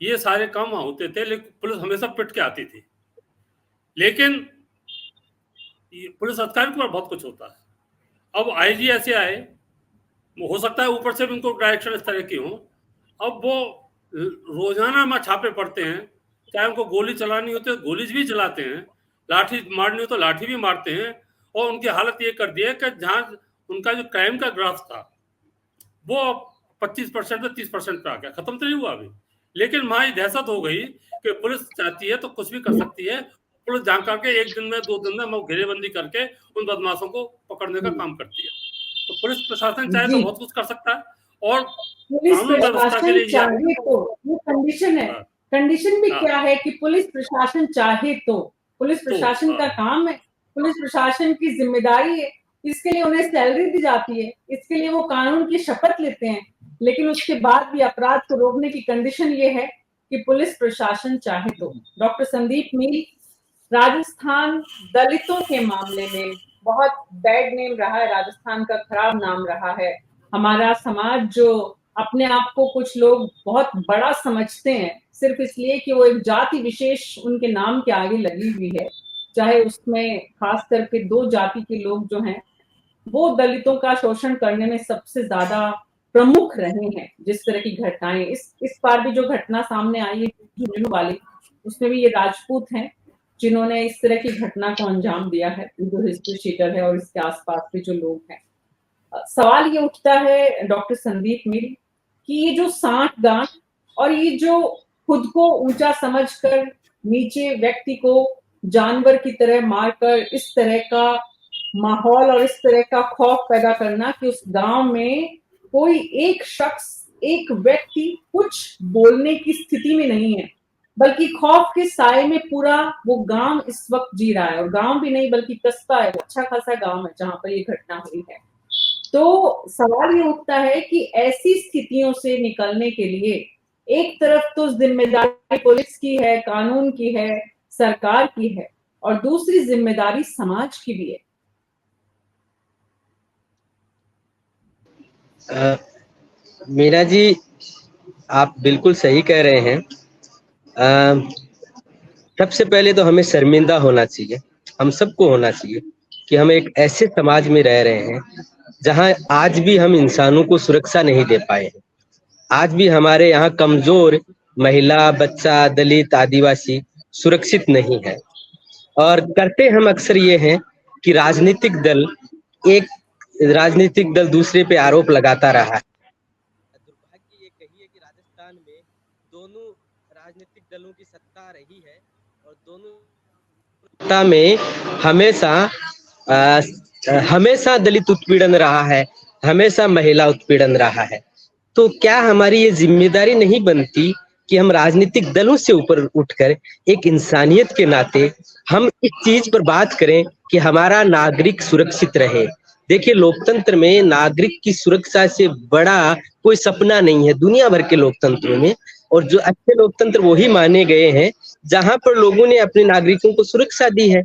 ये सारे काम वहां होते थे। लेकिन पुलिस हमेशा पिट के आती थी। लेकिन पुलिस अधिकारी के ऊपर बहुत कुछ होता है। अब आईजी ऐसे आए, हो सकता है ऊपर से भी उनको डायरेक्शन इस तरह की हो, अब वो रोजाना में छापे पड़ते हैं, चाहे उनको गोली चलानी होती है गोली भी चलाते हैं, लाठी मारनी हो तो लाठी भी मारते हैं, और उनकी हालत ये कर दी है कि जहां उनका जो क्राइम का ग्राफ था वो 25% से 30% पे आ गया, खत्म तो नहीं हुआ अभी। लेकिन वहां ये दहशत हो गई कि पुलिस चाहती है तो कुछ भी कर सकती है, पुलिस जान करके 1 दिन में 2 दिन में वो घेरेबंदी करके उन बदमाशों को पकड़ने का काम करती है। तो पुलिस प्रशासन चाहे तो बहुत कुछ कर सकता है, और पुलिस प्रशासन चाहे तो, वो कंडीशन है। कंडीशन भी क्या है कि पुलिस प्रशासन चाहे तो, पुलिस प्रशासन का काम है, पुलिस प्रशासन की जिम्मेदारी है, इसके लिए उन्हें सैलरी दी जाती है, इसके लिए वो कानून की शपथ लेते हैं। लेकिन उसके बाद भी अपराध को रोकने की कंडीशन ये है कि पुलिस प्रशासन चाहे तो। डॉक्टर संदीप मील, राजस्थान दलितों के मामले में बहुत बैड नेम रहा है, राजस्थान का खराब नाम रहा है। हमारा समाज जो अपने आप को कुछ लोग बहुत बड़ा समझते हैं सिर्फ इसलिए कि वो एक जाति विशेष उनके नाम के आगे लगी हुई है, चाहे उसमें खास करके 2 जाति के लोग जो हैं वो दलितों का शोषण करने में सबसे ज्यादा प्रमुख रहे हैं। जिस तरह की घटनाएं इस बार भी जो घटना सामने आई है झुंझुनू वाली, उसमें भी ये राजपूत हैं जिन्होंने इस तरह की घटना को अंजाम दिया है, जो हिस्ट्री शीटर है और इसके आसपास के जो लोग हैं। सवाल ये उठता है डॉक्टर संदीप मील कि ये जो साठ गांठ और ये जो खुद को ऊंचा समझकर नीचे व्यक्ति को जानवर की तरह मारकर इस तरह का माहौल और इस तरह का खौफ पैदा करना कि उस गांव में कोई एक शख्स, एक व्यक्ति कुछ बोलने की स्थिति में नहीं है, बल्कि खौफ के साए में पूरा वो गांव इस वक्त जी रहा है। और गांव भी नहीं बल्कि कस्बा है, अच्छा खासा गांव है जहां पर ये घटना हुई है। तो सवाल ये उठता है कि ऐसी स्थितियों से निकलने के लिए एक तरफ तो जिम्मेदारी पुलिस की है, कानून की है, सरकार की है, और दूसरी जिम्मेदारी समाज की भी है। मीना जी, आप बिल्कुल सही कह रहे हैं। सबसे पहले तो हमें शर्मिंदा होना चाहिए, हम सबको होना चाहिए कि हम एक ऐसे समाज में रह रहे हैं जहां आज भी हम इंसानों को सुरक्षा नहीं दे पाए हैं। आज भी हमारे यहाँ कमजोर महिला, बच्चा, दलित, आदिवासी सुरक्षित नहीं है। और करते हम अक्सर ये हैं कि एक राजनीतिक दल दूसरे पे आरोप लगाता रहा है। दुर्भाग्य ये कहिए कि राजस्थान में दोनों राजनीतिक दलों की सत्ता रही है और दोनों सत्ता में हमेशा दलित उत्पीड़न रहा है, हमेशा महिला उत्पीड़न रहा है। तो क्या हमारी ये जिम्मेदारी नहीं बनती कि हम राजनीतिक दलों से ऊपर उठकर एक इंसानियत के नाते हम इस चीज पर बात करें कि हमारा नागरिक सुरक्षित रहे। देखिए, लोकतंत्र में नागरिक की सुरक्षा से बड़ा कोई सपना नहीं है दुनिया भर के लोकतंत्रों में। और जो अच्छे लोकतंत्र वही माने गए हैं जहां पर लोगों ने अपने नागरिकों को सुरक्षा दी है।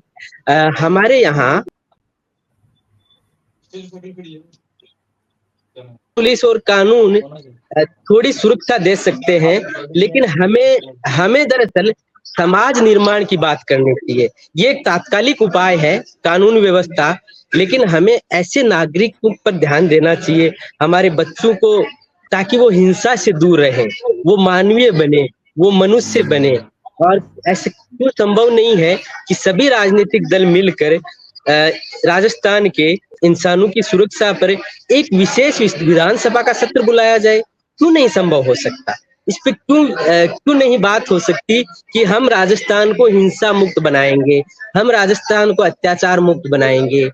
हमारे यहाँ पुलिस और कानून थोड़ी सुरक्षा दे सकते हैं, लेकिन हमें दरअसल समाज निर्माण की बात करनी चाहिए। ये एक तात्कालिक उपाय है कानून व्यवस्था, लेकिन हमें ऐसे नागरिकों पर ध्यान देना चाहिए, हमारे बच्चों को, ताकि वो हिंसा से दूर रहे, वो मानवीय बने, वो मनुष्य बने। और ऐसे क्यों संभव नहीं है कि सभी राजनीतिक दल मिलकर राजस्थान के इंसानों की सुरक्षा पर एक विशेष विधानसभा का सत्र बुलाया जाए? क्यों नहीं संभव हो सकता? इस पे क्यों नहीं बात हो सकती कि हम राजस्थान को हिंसा मुक्त बनाएंगे, हम राजस्थान को अत्याचार मुक्त बनाएंगे?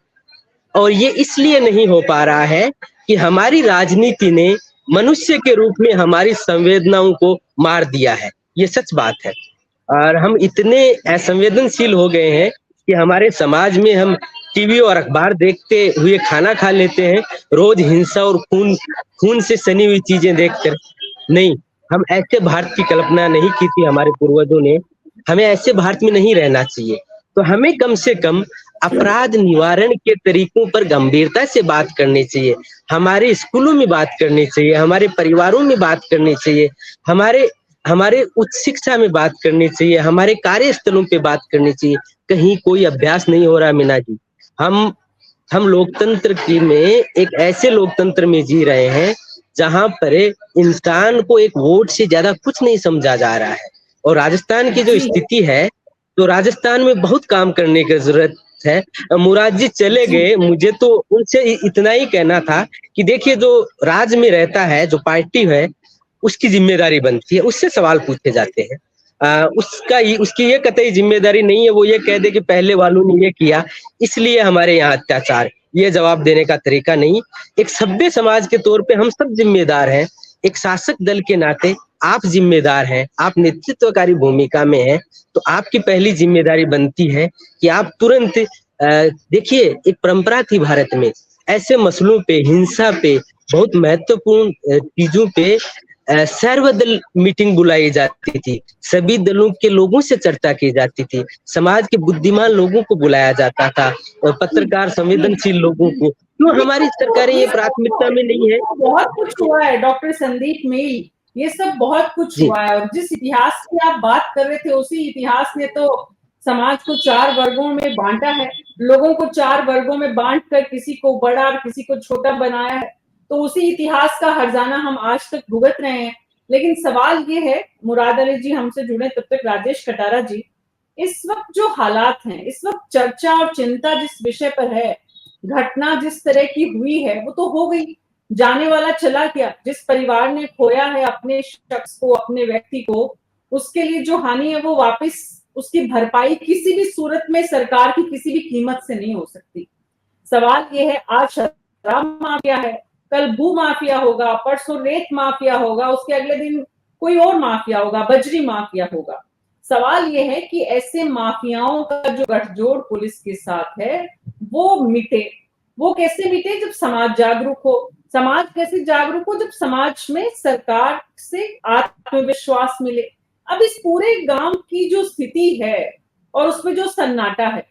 और ये इसलिए नहीं हो पा रहा है कि हमारी राजनीति ने मनुष्य के रूप में हमारी संवेदनाओं को मार दिया है। ये सच बात है। और हम इतने असंवेदनशील हो गए हैं कि हमारे समाज में हम टीवी और अखबार देखते हुए खाना खा लेते हैं, रोज हिंसा और खून से सनी हुई चीजें देखकर। नहीं, हम ऐसे भारत की कल्पना नहीं की थी हमारे पूर्वजों ने, हमें ऐसे भारत में नहीं रहना चाहिए। तो हमें कम से कम अपराध निवारण के तरीकों पर गंभीरता से बात करनी चाहिए, हमारे स्कूलों में बात करनी चाहिए, हमारे परिवारों में बात करनी चाहिए, हमारे उच्च शिक्षा में बात करनी चाहिए, हमारे कार्यस्थलों पे बात करनी चाहिए। कहीं कोई अभ्यास नहीं हो रहा मीना जी। हम लोकतंत्र में एक ऐसे लोकतंत्र में जी रहे हैं जहां पर इंसान को एक वोट से ज्यादा कुछ नहीं समझा जा रहा है। और राजस्थान की जो स्थिति है, तो राजस्थान में बहुत काम करने की जरूरत है। मुराद जी चले गए, मुझे तो उनसे इतना ही कहना था कि देखिए, जो राज्य में रहता है, जो पार्टी है, उसकी जिम्मेदारी बनती है, उससे सवाल पूछे जाते हैं। उसकी ये कतई जिम्मेदारी नहीं है वो ये कह दे कि पहले वालों ने ये किया इसलिए हमारे यहाँ अत्याचार। ये जवाब देने का तरीका नहीं। एक सभ्य समाज के तौर पे हम सब जिम्मेदार हैं। एक शासक दल के नाते आप जिम्मेदार हैं, आप नेतृत्वकारी भूमिका में हैं, तो आपकी पहली जिम्मेदारी बनती है कि आप तुरंत देखिए, एक परंपरा थी भारत में, ऐसे मसलों पे, हिंसा पे, बहुत महत्वपूर्ण चीजों पे सर्वदल मीटिंग बुलाई जाती थी, सभी दलों के लोगों से चर्चा की जाती थी, समाज के बुद्धिमान लोगों को बुलाया जाता था, पत्रकार, संवेदनशील लोगों को। क्यों हमारी सरकारें ये प्राथमिकता में नहीं है? बहुत कुछ हुआ है डॉक्टर संदीप मेल, ये सब बहुत कुछ हुआ है। और जिस इतिहास की आप बात कर रहे थे, उसी इतिहास ने तो समाज को 4 वर्गों में बांटा है, लोगों को 4 वर्गों में बांट कर किसी को बड़ा और किसी को छोटा बनाया है। तो उसी इतिहास का हर्जाना हम आज तक भुगत रहे हैं। लेकिन सवाल ये है, मुराद अली जी हमसे जुड़े, तब तक राजेश कटारा जी, इस वक्त जो हालात हैं, इस वक्त चर्चा और चिंता जिस विषय पर है, घटना जिस तरह की हुई है वो तो हो गई, जाने वाला चला गया। जिस परिवार ने खोया है अपने शख्स को, अपने व्यक्ति को, उसके लिए जो हानि है वो वापस उसकी भरपाई किसी भी सूरत में सरकार की किसी भी कीमत से नहीं हो सकती। सवाल ये है, आज शराब माफिया है, कल भू माफिया होगा, परसों रेत माफिया होगा, उसके अगले दिन कोई और माफिया होगा, बजरी माफिया होगा। सवाल ये है कि ऐसे माफियाओं का जो गठजोड़ पुलिस के साथ है वो मिटे, वो कैसे मिटे? जब समाज जागरूक हो। समाज कैसे जागरूक हो? जब समाज में सरकार से आत्मविश्वास मिले। अब इस पूरे गांव की जो स्थिति है और उसमें जो सन्नाटा है,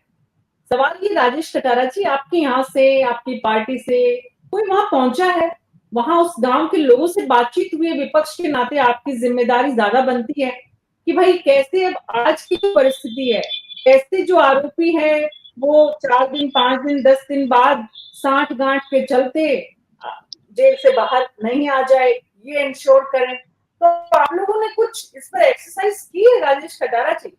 सवाल ये राजेश कटारा जी, आपके यहाँ से, आपकी पार्टी से कोई वहां पहुंचा है? वहां उस गांव के लोगों से बातचीत हुई है? विपक्ष के नाते आपकी जिम्मेदारी ज्यादा बनती है कि भाई कैसे अब आज की जो परिस्थिति है, कैसे जो आरोपी है वो 4 दिन, 5 दिन, 10 दिन बाद साठ गांठ के चलते जेल से बाहर नहीं आ जाए, ये इंश्योर करें। तो आप लोगों ने कुछ इस पर एक्सरसाइज की है राजेश कटारा जी?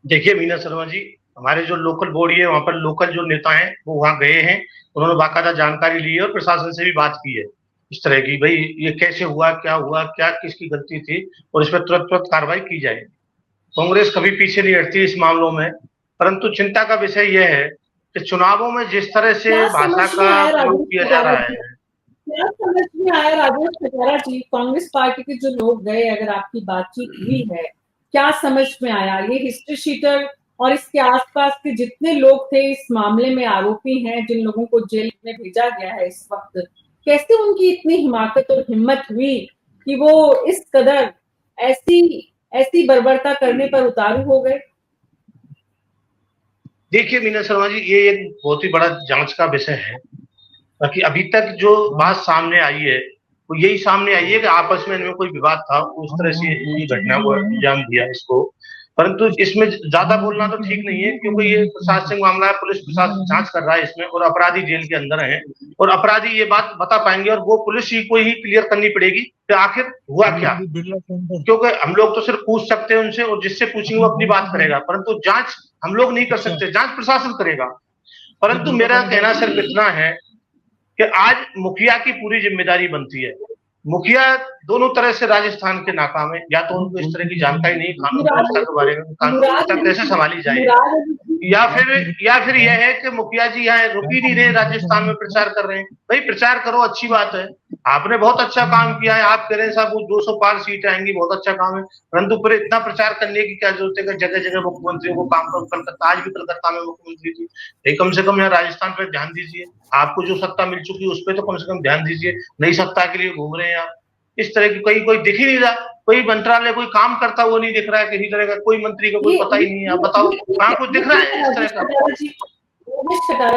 देखिए मीना शर्मा जी, हमारे जो लोकल बॉडी है वहां पर लोकल जो नेता हैं वो वहां गए हैं, उन्होंने बाकायदा जानकारी ली है और प्रशासन से भी बात की है इस तरह की, भाई ये कैसे हुआ, क्या किसकी गलती थी और इस पर तुरंत कार्रवाई की जाए। कांग्रेस कभी पीछे नहीं हटती इस मामलों में, परंतु चिंता का विषय यह है कि चुनावों में जिस तरह से भाषा का प्रयोग किया जा रहा है। क्या समझ में आया राजेश कटारा जी? कांग्रेस पार्टी के जो लोग गए, अगर आपकी बातचीत हुई है, क्या समझ में आया? ये हिस्ट्री शीटर और इसके आसपास के जितने लोग थे इस मामले में आरोपी हैं, जिन लोगों को जेल में भेजा गया है इस वक्त, कैसे उनकी इतनी हिमाकत और हिम्मत हुई कि वो इस कदर ऐसी बर्बरता करने पर उतारू हो गए? देखिए मीना शर्मा जी, ये एक बहुत ही बड़ा जांच का विषय है, बाकी अभी तक जो बात सामने आई है वो यही सामने आई है कि आपस में इनमें कोई विवाद था, उस तरह से ये घटना को अंजाम दिया इसको। परंतु इसमें ज्यादा बोलना तो ठीक नहीं है, क्योंकि ये प्रशासनिक मामला है, पुलिस प्रशासन जांच कर रहा है इसमें और अपराधी जेल के अंदर हैं और अपराधी ये बात बता पाएंगे और वो पुलिस ही को ही क्लियर करनी पड़ेगी कि आखिर हुआ क्या। क्योंकि हम लोग तो सिर्फ पूछ सकते हैं उनसे और जिससे पूछेंगे वो अपनी बात करेगा, परंतु जांच हम लोग नहीं कर सकते, जांच प्रशासन करेगा। परंतु मेरा कहना सिर्फ इतना है कि आज मुखिया की पूरी जिम्मेदारी बनती है। मुखिया दोनों तरह से राजस्थान के नाकाम है, या तो उनको इस तरह की जानकारी नहीं कानून व्यवस्था के बारे में, कानून व्यवस्था कैसे संभाली जाए, या फिर यह है कि मुखिया जी यहाँ रुक ही नहीं रहे, राजस्थान में प्रचार कर रहे हैं। भाई प्रचार करो, अच्छी बात है, आपने बहुत अच्छा काम किया है, आप कह रहे हैं साहब वो 200 पार सीट आएंगी, बहुत अच्छा काम है, परंतु फिर इतना प्रचार करने की क्या जरूरत है कि जगह जगह मुख्यमंत्रियों को काम करो। कलकत्ता, आज भी कलकत्ता में मुख्यमंत्री जी, भाई कम से कम यहाँ राजस्थान पर ध्यान दीजिए, आपको जो सत्ता मिल चुकी है उस पर तो कम से कम ध्यान दीजिए, नई सत्ता के लिए घूम रहे हैं आप। इस तरह की कोई दिख ही नहीं रहा, कोई मंत्रालय कोई काम करता वो नहीं दिख रहा है, किसी तरह का कोई मंत्री का कोई पता ही नहीं है। आप बताओ कहाँ कुछ दिख रहा है इस तरह का?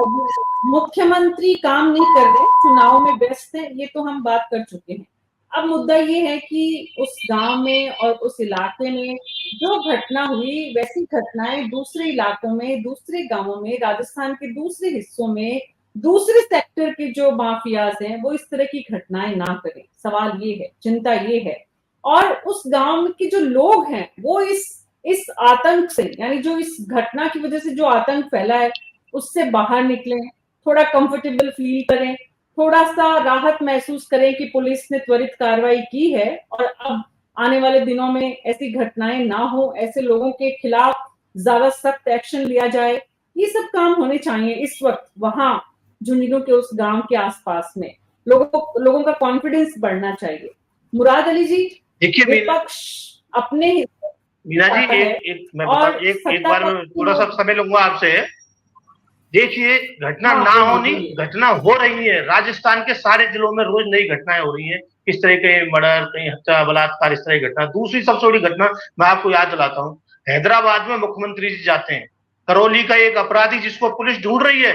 मुख्यमंत्री काम नहीं कर रहे, चुनाव में व्यस्त है, ये तो हम बात कर चुके हैं। अब मुद्दा ये है कि उस गांव में और उस इलाके में जो घटना हुई, वैसी घटनाएं दूसरे इलाकों में, दूसरे गांवों में, राजस्थान के दूसरे हिस्सों में, दूसरे सेक्टर के जो माफियाज हैं वो इस तरह की घटनाएं ना करें। सवाल ये है, चिंता ये है, और उस गांव के जो लोग हैं वो इस आतंक से, यानी जो इस घटना की वजह से जो आतंक फैला है उससे बाहर निकलें, थोड़ा कंफर्टेबल फील करें, थोड़ा सा राहत महसूस करें कि पुलिस ने त्वरित कार्रवाई की है और अब आने वाले दिनों में ऐसी घटनाएं ना हो, ऐसे लोगों के खिलाफ ज्यादा सख्त एक्शन लिया जाए। ये सब काम होने चाहिए इस वक्त वहां झुंझुनू के उस गांव के आसपास में। लोगों का कॉन्फिडेंस बढ़ना चाहिए। मुराद अली जी, देखिए विपक्ष अपने मीना जी, एक बार मैं थोड़ा सा समय लूंगा आपसे। देखिए घटना ना होनी, घटना हो रही है, राजस्थान के सारे जिलों में रोज नई घटनाएं हो रही हैं, इस तरह के मर्डर, कहीं हत्या, बलात्कार, इस तरह की घटना। दूसरी सबसे बड़ी घटना मैं आपको याद दिलाता हूँ, हैदराबाद में मुख्यमंत्री जी जाते हैं, करौली का एक अपराधी जिसको पुलिस ढूंढ रही है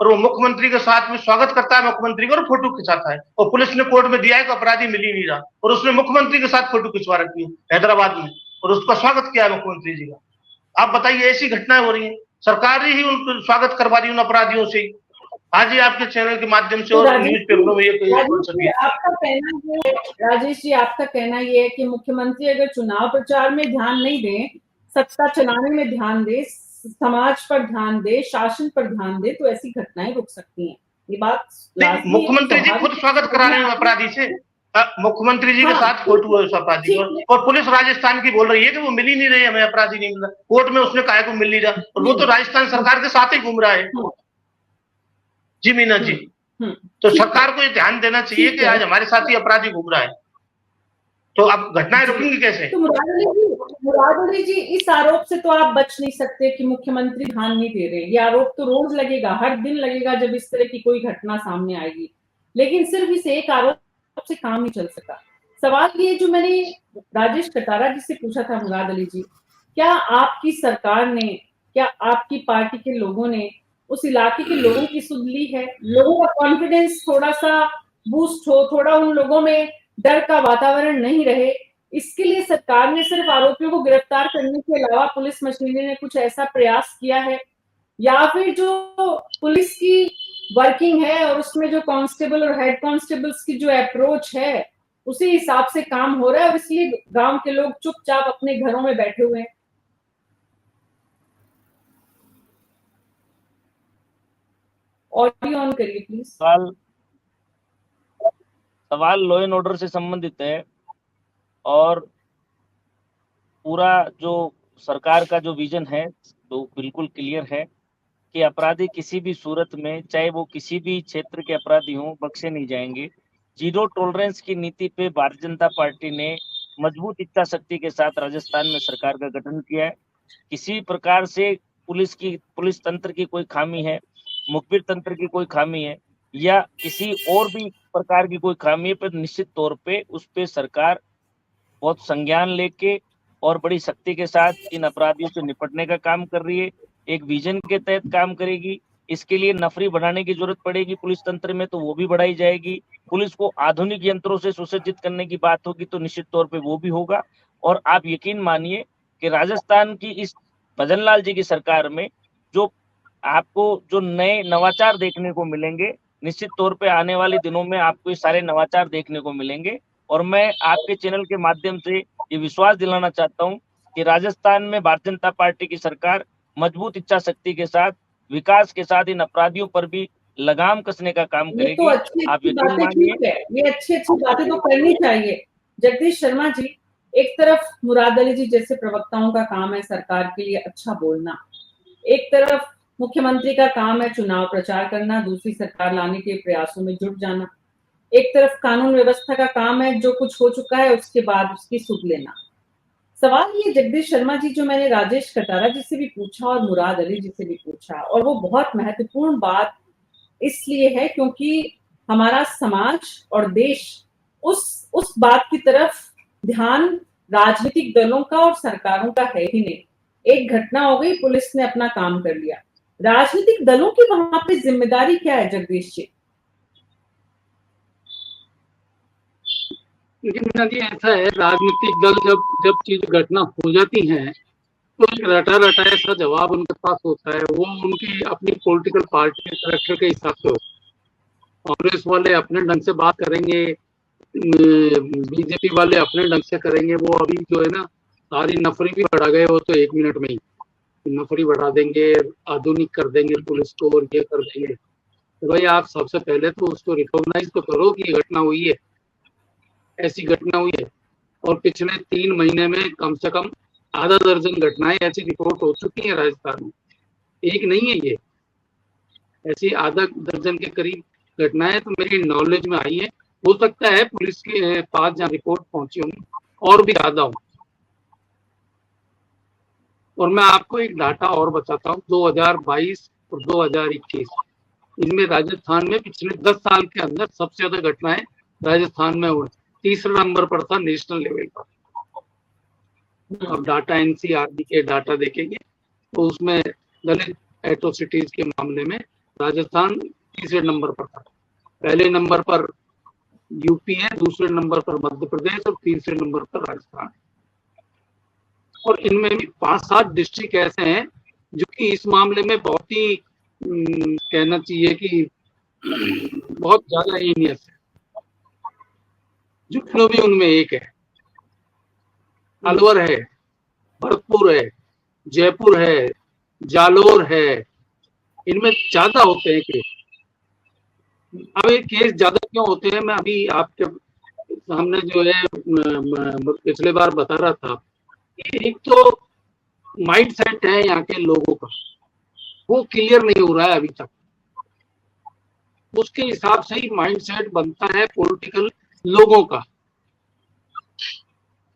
और वो मुख्यमंत्री के साथ में स्वागत करता है मुख्यमंत्री का और फोटो खिंचाता है, और पुलिस ने कोर्ट में दिया है कि अपराधी मिल ही नहीं रहा और उसने मुख्यमंत्री के साथ फोटो खिंचवा रखी है हैदराबाद में और उसका स्वागत किया है मुख्यमंत्री जी का। आप बताइए, ऐसी घटनाएं हो रही है, सरकार ही उनको स्वागत करवा रही है उन अपराधियों से। आज ही आपके चैनल के माध्यम से और न्यूज पेपरों में राजेश जी, आपका कहना ये है कि मुख्यमंत्री अगर चुनाव प्रचार में ध्यान नहीं दे, सत्ता चलाने में ध्यान दे, समाज पर ध्यान दे, शासन पर ध्यान दे, तो ऐसी घटनाएं रुक सकती हैं। ये बात मुख्यमंत्री जी खुद स्वागत करा रहे हैं अपराधी से, मुख्यमंत्री जी के साथ फोटो है उस अपराधी को, और पुलिस राजस्थान की बोल रही है कि वो मिल ही नहीं रही, हमें अपराधी नहीं मिल रहा, कोर्ट में उसने कहा कि मिल नहीं रहा, और वो तो राजस्थान सरकार के साथ ही घूम रहा है। जी मीना जी, तो सरकार को ये ध्यान देना चाहिए कि आज हमारे साथ ही अपराधी घूम रहा है, तो अब घटनाएं रुकेंगी कैसे? तो मुराद अली जी, इस आरोप से तो आप बच नहीं सकते कि मुख्यमंत्री ध्यान नहीं दे रहे। ये आरोप तो रोज लगेगा, हर दिन लगेगा जब इस तरह की कोई घटना सामने आएगी। लेकिन सिर्फ इस एक आरोप से काम नहीं चल सका। सवाल ये जो मैंने राजेश कटारा जी से पूछा था, मुराद अली जी, क्या आपकी सरकार ने, क्या आपकी पार्टी के लोगों ने उस इलाके के लोगों की सुध ली है? लोगों का कॉन्फिडेंस थोड़ा सा बूस्ट हो, थोड़ा उन लोगों में डर का वातावरण नहीं रहे, इसके लिए सरकार ने सिर्फ आरोपियों को गिरफ्तार करने के अलावा पुलिस मशीनरी ने कुछ ऐसा प्रयास किया है? या फिर जो पुलिस की वर्किंग है और उसमें जो कांस्टेबल और हेड कांस्टेबल्स की जो अप्रोच है उसी हिसाब से काम हो रहा है और इसलिए गांव के लोग चुपचाप अपने घरों में बैठे हुए हैं? ऑडियो ऑन करिए प्लीज। सवाल लॉ एंड ऑर्डर से संबंधित है और पूरा जो सरकार का जो विजन है वो बिल्कुल क्लियर है कि अपराधी किसी भी सूरत में, चाहे वो किसी भी क्षेत्र के अपराधी हों, बख्शे नहीं जाएंगे। जीरो टॉलरेंस की नीति पे भारतीय जनता पार्टी ने मजबूत इच्छा शक्ति के साथ राजस्थान में सरकार का गठन किया है। किसी प्रकार से पुलिस तंत्र की कोई खामी है, मुखबिर तंत्र की कोई खामी है या किसी और भी प्रकार की कोई खामी है, पर निश्चित तौर पे उस पे सरकार बहुत संज्ञान लेके और बड़ी शक्ति के साथ इन अपराधियों से निपटने का काम कर रही है। एक विजन के तहत काम करेगी। इसके लिए नफरी बढ़ाने की जरूरत पड़ेगी पुलिस तंत्र में, तो वो भी बढ़ाई जाएगी। पुलिस को आधुनिक यंत्रों से सुसज्जित करने की बात होगी तो निश्चित तौर पे वो भी होगा। और आप यकीन मानिए कि राजस्थान की इस भजन लाल जी की सरकार में जो आपको जो नए नवाचार देखने को मिलेंगे, निश्चित तौर पे आने वाले दिनों में आपको ये सारे नवाचार देखने को मिलेंगे। और मैं आपके चैनल के माध्यम से ये विश्वास दिलाना चाहता हूं कि राजस्थान में भारतीय जनता पार्टी की सरकार मजबूत इच्छा शक्ति के साथ, विकास के साथ इन अपराधियों पर भी लगाम कसने का काम ये करेगी। तो अच्छी आप अच्छी यकीन बातें मानिए। ठीक है, ये अच्छी अच्छी बातें तो करनी चाहिए। जगदीश शर्मा जी, एक तरफ मुराद अली जी जैसे प्रवक्ताओं का काम है सरकार के लिए अच्छा बोलना, एक तरफ मुख्यमंत्री का काम है चुनाव प्रचार करना, दूसरी सरकार लाने के प्रयासों में जुट जाना, एक तरफ कानून व्यवस्था का काम है जो कुछ हो चुका है उसके बाद उसकी सुध लेना। सवाल ये जगदीश शर्मा जी जो मैंने राजेश कटारा जी से भी पूछा और मुराद अली जी से भी पूछा, और वो बहुत महत्वपूर्ण बात इसलिए है क्योंकि हमारा समाज और देश उस बात की तरफ ध्यान राजनीतिक दलों का और सरकारों का है ही नहीं। एक घटना हो गई, पुलिस ने अपना काम कर लिया, राजनीतिक दलों की वहां पे जिम्मेदारी क्या है जगदीश जी? लेकिन जी ऐसा है, राजनीतिक दल जब चीज घटना हो जाती है तो एक रटा ऐसा जवाब उनके पास होता है। वो उनकी अपनी पॉलिटिकल पार्टी के कैरेक्टर के हिसाब से होता है। कांग्रेस वाले अपने ढंग से बात करेंगे, बीजेपी वाले अपने ढंग से करेंगे। वो अभी जो है ना, सारी नफरी भी बढ़ा गए हो तो 1 मिनट में ही नफरी बढ़ा देंगे, आधुनिक कर देंगे पुलिस को और ये कर देंगे। तो भाई आप सबसे पहले तो उसको रिकॉग्नाइज तो करो कि ये घटना हुई है, ऐसी घटना हुई है। और पिछले 3 महीने में कम से कम आधा दर्जन घटनाएं ऐसी रिपोर्ट हो चुकी है राजस्थान में, एक नहीं है ये, ऐसी आधा दर्जन के करीब घटनाएं तो मेरी नॉलेज में आई है। हो सकता है पुलिस के पास जहाँ रिपोर्ट पहुंची होंगी और भी ज्यादा हो। और मैं आपको एक डाटा और बताता हूँ, 2022 और 2021 इनमें राजस्थान में पिछले 10 साल के अंदर सबसे ज्यादा घटनाएं राजस्थान में हुई। तीसरा नंबर पर था नेशनल लेवल पर। अब डाटा एनसीआरबी के डाटा देखेंगे तो उसमें दलित एट्रोसिटीज के मामले में राजस्थान तीसरे नंबर पर था। पहले नंबर पर यूपी है, दूसरे नंबर पर मध्य प्रदेश और तीसरे नंबर पर राजस्थान। और इनमें भी 5-7 डिस्ट्रिक्ट ऐसे हैं जो कि इस मामले में बहुत ही कहना चाहिए कि बहुत ज्यादा हीनियस है। जुगनू भी उनमें एक है, अलवर है, भरतपुर है, जयपुर है, जालोर है। इनमें ज्यादा होते हैं केस। अब ये केस ज्यादा क्यों होते हैं, मैं अभी आपके सामने जो है पिछले बार बता रहा था। एक तो माइंड सेट है यहाँ के लोगों का, वो क्लियर नहीं हो रहा है अभी तक। उसके हिसाब से ही माइंड सेट बनता है पॉलिटिकल लोगों का।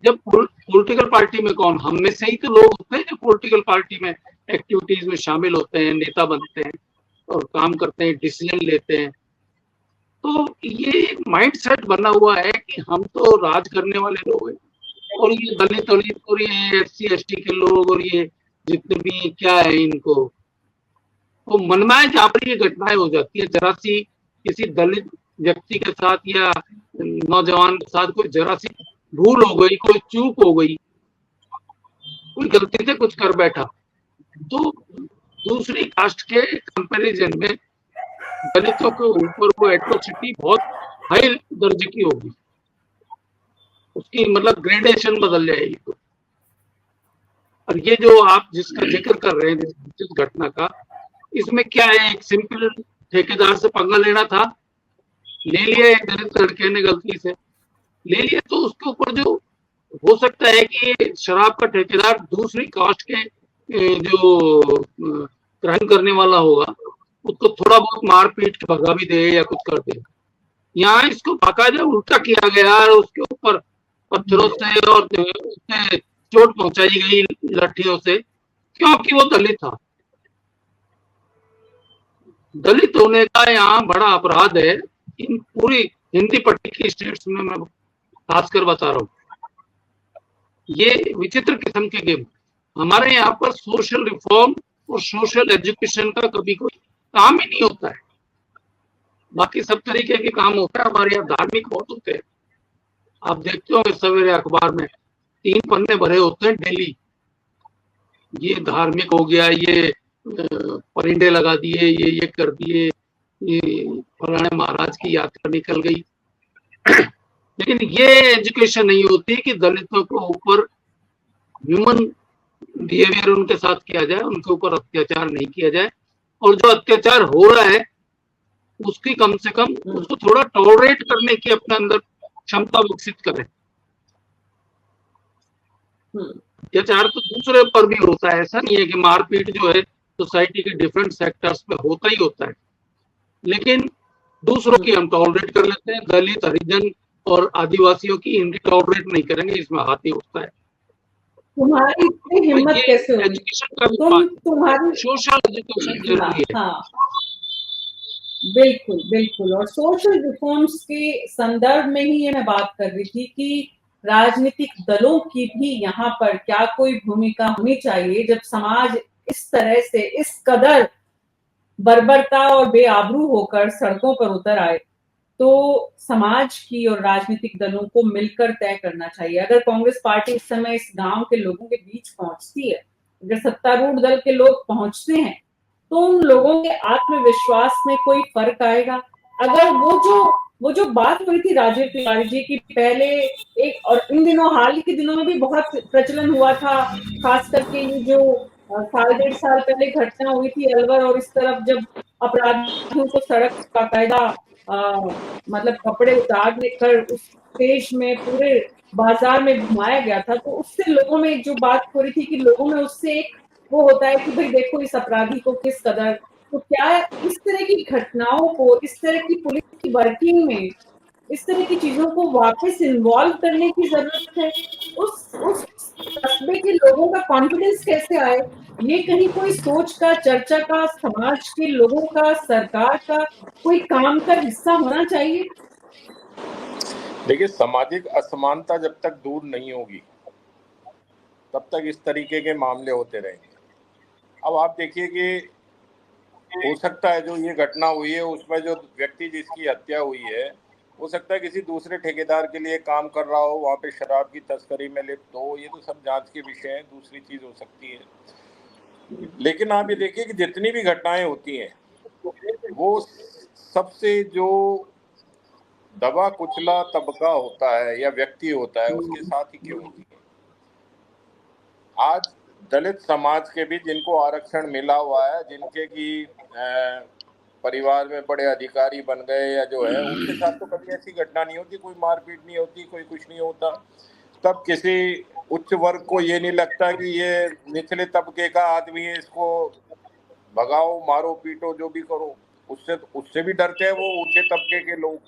जब पॉलिटिकल पार्टी में कौन, हम में से ही तो लोग होते हैं जो पॉलिटिकल पार्टी में एक्टिविटीज में शामिल होते हैं, नेता बनते हैं और काम करते हैं, डिसीजन लेते हैं। तो ये माइंड सेट बना हुआ है कि हम तो राज करने वाले लोग हैं और ये दलित और ये SC ST के लोग और ये जितने भी क्या है इनको, तो मनमाए जहाँ पर ये घटनाएं हो जाती है, जरा सी किसी दलित व्यक्ति के साथ या नौजवान के साथ कोई जरा सी भूल हो गई, कोई चूक हो गई, कोई गलती से कुछ कर बैठा, तो दूसरी कास्ट के कंपैरिजन में दलितों के ऊपर वो एट्रोसिटी बहुत हाई दर्जे की होगी, उसकी मतलब ग्रेडेशन बदल जाएगी। तो और ये जो आप जिसका जिक्र कर रहे हैं जिस घटना का, इसमें क्या है, एक सिंपल ठेकेदार से पंगा लेना था, ले लिया, एक दलित लड़के ने गलती से ले लिया, तो उसके ऊपर जो हो सकता है कि शराब का ठेकेदार दूसरी कास्ट के जो क्राइम करने वाला होगा उसको थोड़ा बहुत मार पीट के भगा भी दे या कुछ कर दे। यहाँ इसको बाकायदा उल्टा किया गया और उसके ऊपर पत्थरों से और उससे चोट पहुंचाई गई लाठियों से, क्योंकि वो दलित था। दलित होने का यहाँ बड़ा अपराध है इन पूरी हिंदी पट्टी की स्टेट्स में, मैं खासकर बता रहा हूँ। ये विचित्र किस्म के गेम हमारे यहाँ पर सोशल रिफॉर्म और सोशल एजुकेशन का कभी कोई काम ही नहीं होता है। बाकी सब तरीके के काम होता है, हमारे यहाँ धार्मिक बहुत होते हैं। आप देखते होंगे सवेरे अखबार में 3 पन्ने भरे होते हैं डेली, ये धार्मिक हो गया, ये परिंदे लगा दिए, ये कर दिए, ये फलाने महाराज की यात्रा निकल गई। लेकिन ये एजुकेशन नहीं होती कि दलितों के ऊपर ह्यूमन बिहेवियर उनके साथ किया जाए, उनके ऊपर अत्याचार नहीं किया जाए, और जो अत्याचार हो रहा है उसकी कम से कम उसको थोड़ा टॉलरेट करने की अपने अंदर क्षमता विकसित करें। अत्याचार तो दूसरे पर भी होता है, ऐसा नहीं है कि मारपीट जो है सोसाइटी के डिफरेंट सेक्टर्स पे होता ही होता है, लेकिन दूसरों की हम टॉलरेट कर लेते हैं। दलित, हरिजन और आदिवासियों की इनकी टॉलरेट नहीं करेंगे, इसमें हाथ ही उठता है। तुम्हारी इतनी हिम्मत कैसे हुई? एजुकेशन का भी तुम्हारी सोशल एजुकेशन जरूरी है। हाँ, बिल्कुल बिल्कुल। और सोशल रिफॉर्म्स के संदर्भ में ही ये मैं बात कर रही थी कि राजनीतिक दलों की भी यहाँ पर क्या कोई भूमिका होनी चाहिए जब समाज इस तरह से इस कदर बर्बरता और बेआबरू होकर सड़कों पर उतर आए, तो समाज की और राजनीतिक दलों को मिलकर तय करना चाहिए। अगर कांग्रेस पार्टी इस समय इस गांव के लोगों के बीच पहुंचती है, अगर सत्तारूढ़ दल के लोग पहुंचते हैं, तो उन लोगों के आत्मविश्वास में कोई फर्क आएगा। अगर वो जो बात हुई थी राजीव तिवारी जी की पहले एक, और इन दिनों हाल ही के दिनों में भी बहुत प्रचलन हुआ था, खास करके ये जो 1.5 साल पहले घटना हुई थी अलवर, और इस तरफ जब अपराधियों को सड़क बाकायदा मतलब कपड़े उतार कर उस स्टेज में पूरे बाजार में घुमाया गया था, तो उससे लोगों में जो बात हो रही थी कि लोगों में उससे एक वो होता है कि भाई देखो इस अपराधी को किस कदर, तो क्या इस तरह की घटनाओं को, इस तरह की पुलिस की वर्किंग में इस तरह की चीजों को वापस इन्वॉल्व करने की जरूरत है? उस कस्बे के लोगों का कॉन्फिडेंस कैसे आए? ये कहीं कोई सोच का, चर्चा का, समाज के लोगों का, सरकार का कोई काम का हिस्सा होना चाहिए। देखिए, सामाजिक असमानता जब तक दूर नहीं होगी तब तक इस तरीके के मामले होते रहेंगे। अब आप देखिए कि हो सकता है जो ये घटना हुई है उसमें जो व्यक्ति जिसकी हत्या हुई है, हो सकता है किसी दूसरे ठेकेदार के लिए काम कर रहा हो, वहाँ पे शराब की तस्करी में लिप्त हो, ये तो सब जांच के विषय है, दूसरी चीज हो सकती है। लेकिन आप ये देखिए कि जितनी भी घटनाएं होती हैं वो सबसे जो दबा कुचला तबका होता है या व्यक्ति होता है उसके साथ ही क्यों होती है। आज दलित समाज के भी जिनको आरक्षण मिला हुआ है, जिनके की परिवार में बड़े अधिकारी बन गए या जो है, उनके साथ तो कभी ऐसी घटना नहीं होती, कोई मारपीट नहीं होती, कोई कुछ नहीं होता। तब किसी उच्च वर्ग को ये नहीं लगता कि ये निचले तबके का आदमी है, इसको भगाओ, मारो, पीटो, जो भी करो। उससे भी डरते हैं वो ऊंचे तबके के लोग।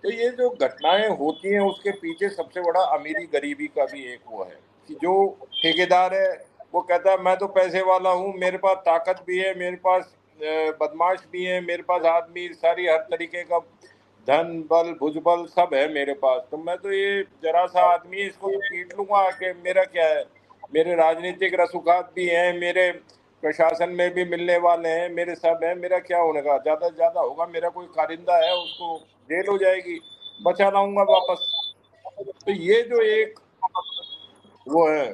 तो ये जो घटनाएं होती हैं उसके पीछे सबसे बड़ा अमीरी गरीबी का भी एक वो है कि जो ठेकेदार है वो कहता है मैं तो पैसे वाला हूँ, मेरे पास ताकत भी है, मेरे पास बदमाश भी है, मेरे पास आदमी सारी हर तरीके का धन बल भुजबल सब है मेरे पास, तो मैं तो ये जरा सा आदमी है, इसको तो पीट लूंगा आके, मेरा क्या है, मेरे राजनीतिक रसूखात भी हैं, मेरे प्रशासन में भी मिलने वाले हैं, मेरे सब हैं, मेरा क्या होने का, ज्यादा से ज्यादा होगा मेरा कोई कारिंदा है उसको जेल हो जाएगी, बचा लाऊंगा वापस। तो ये जो एक वो है,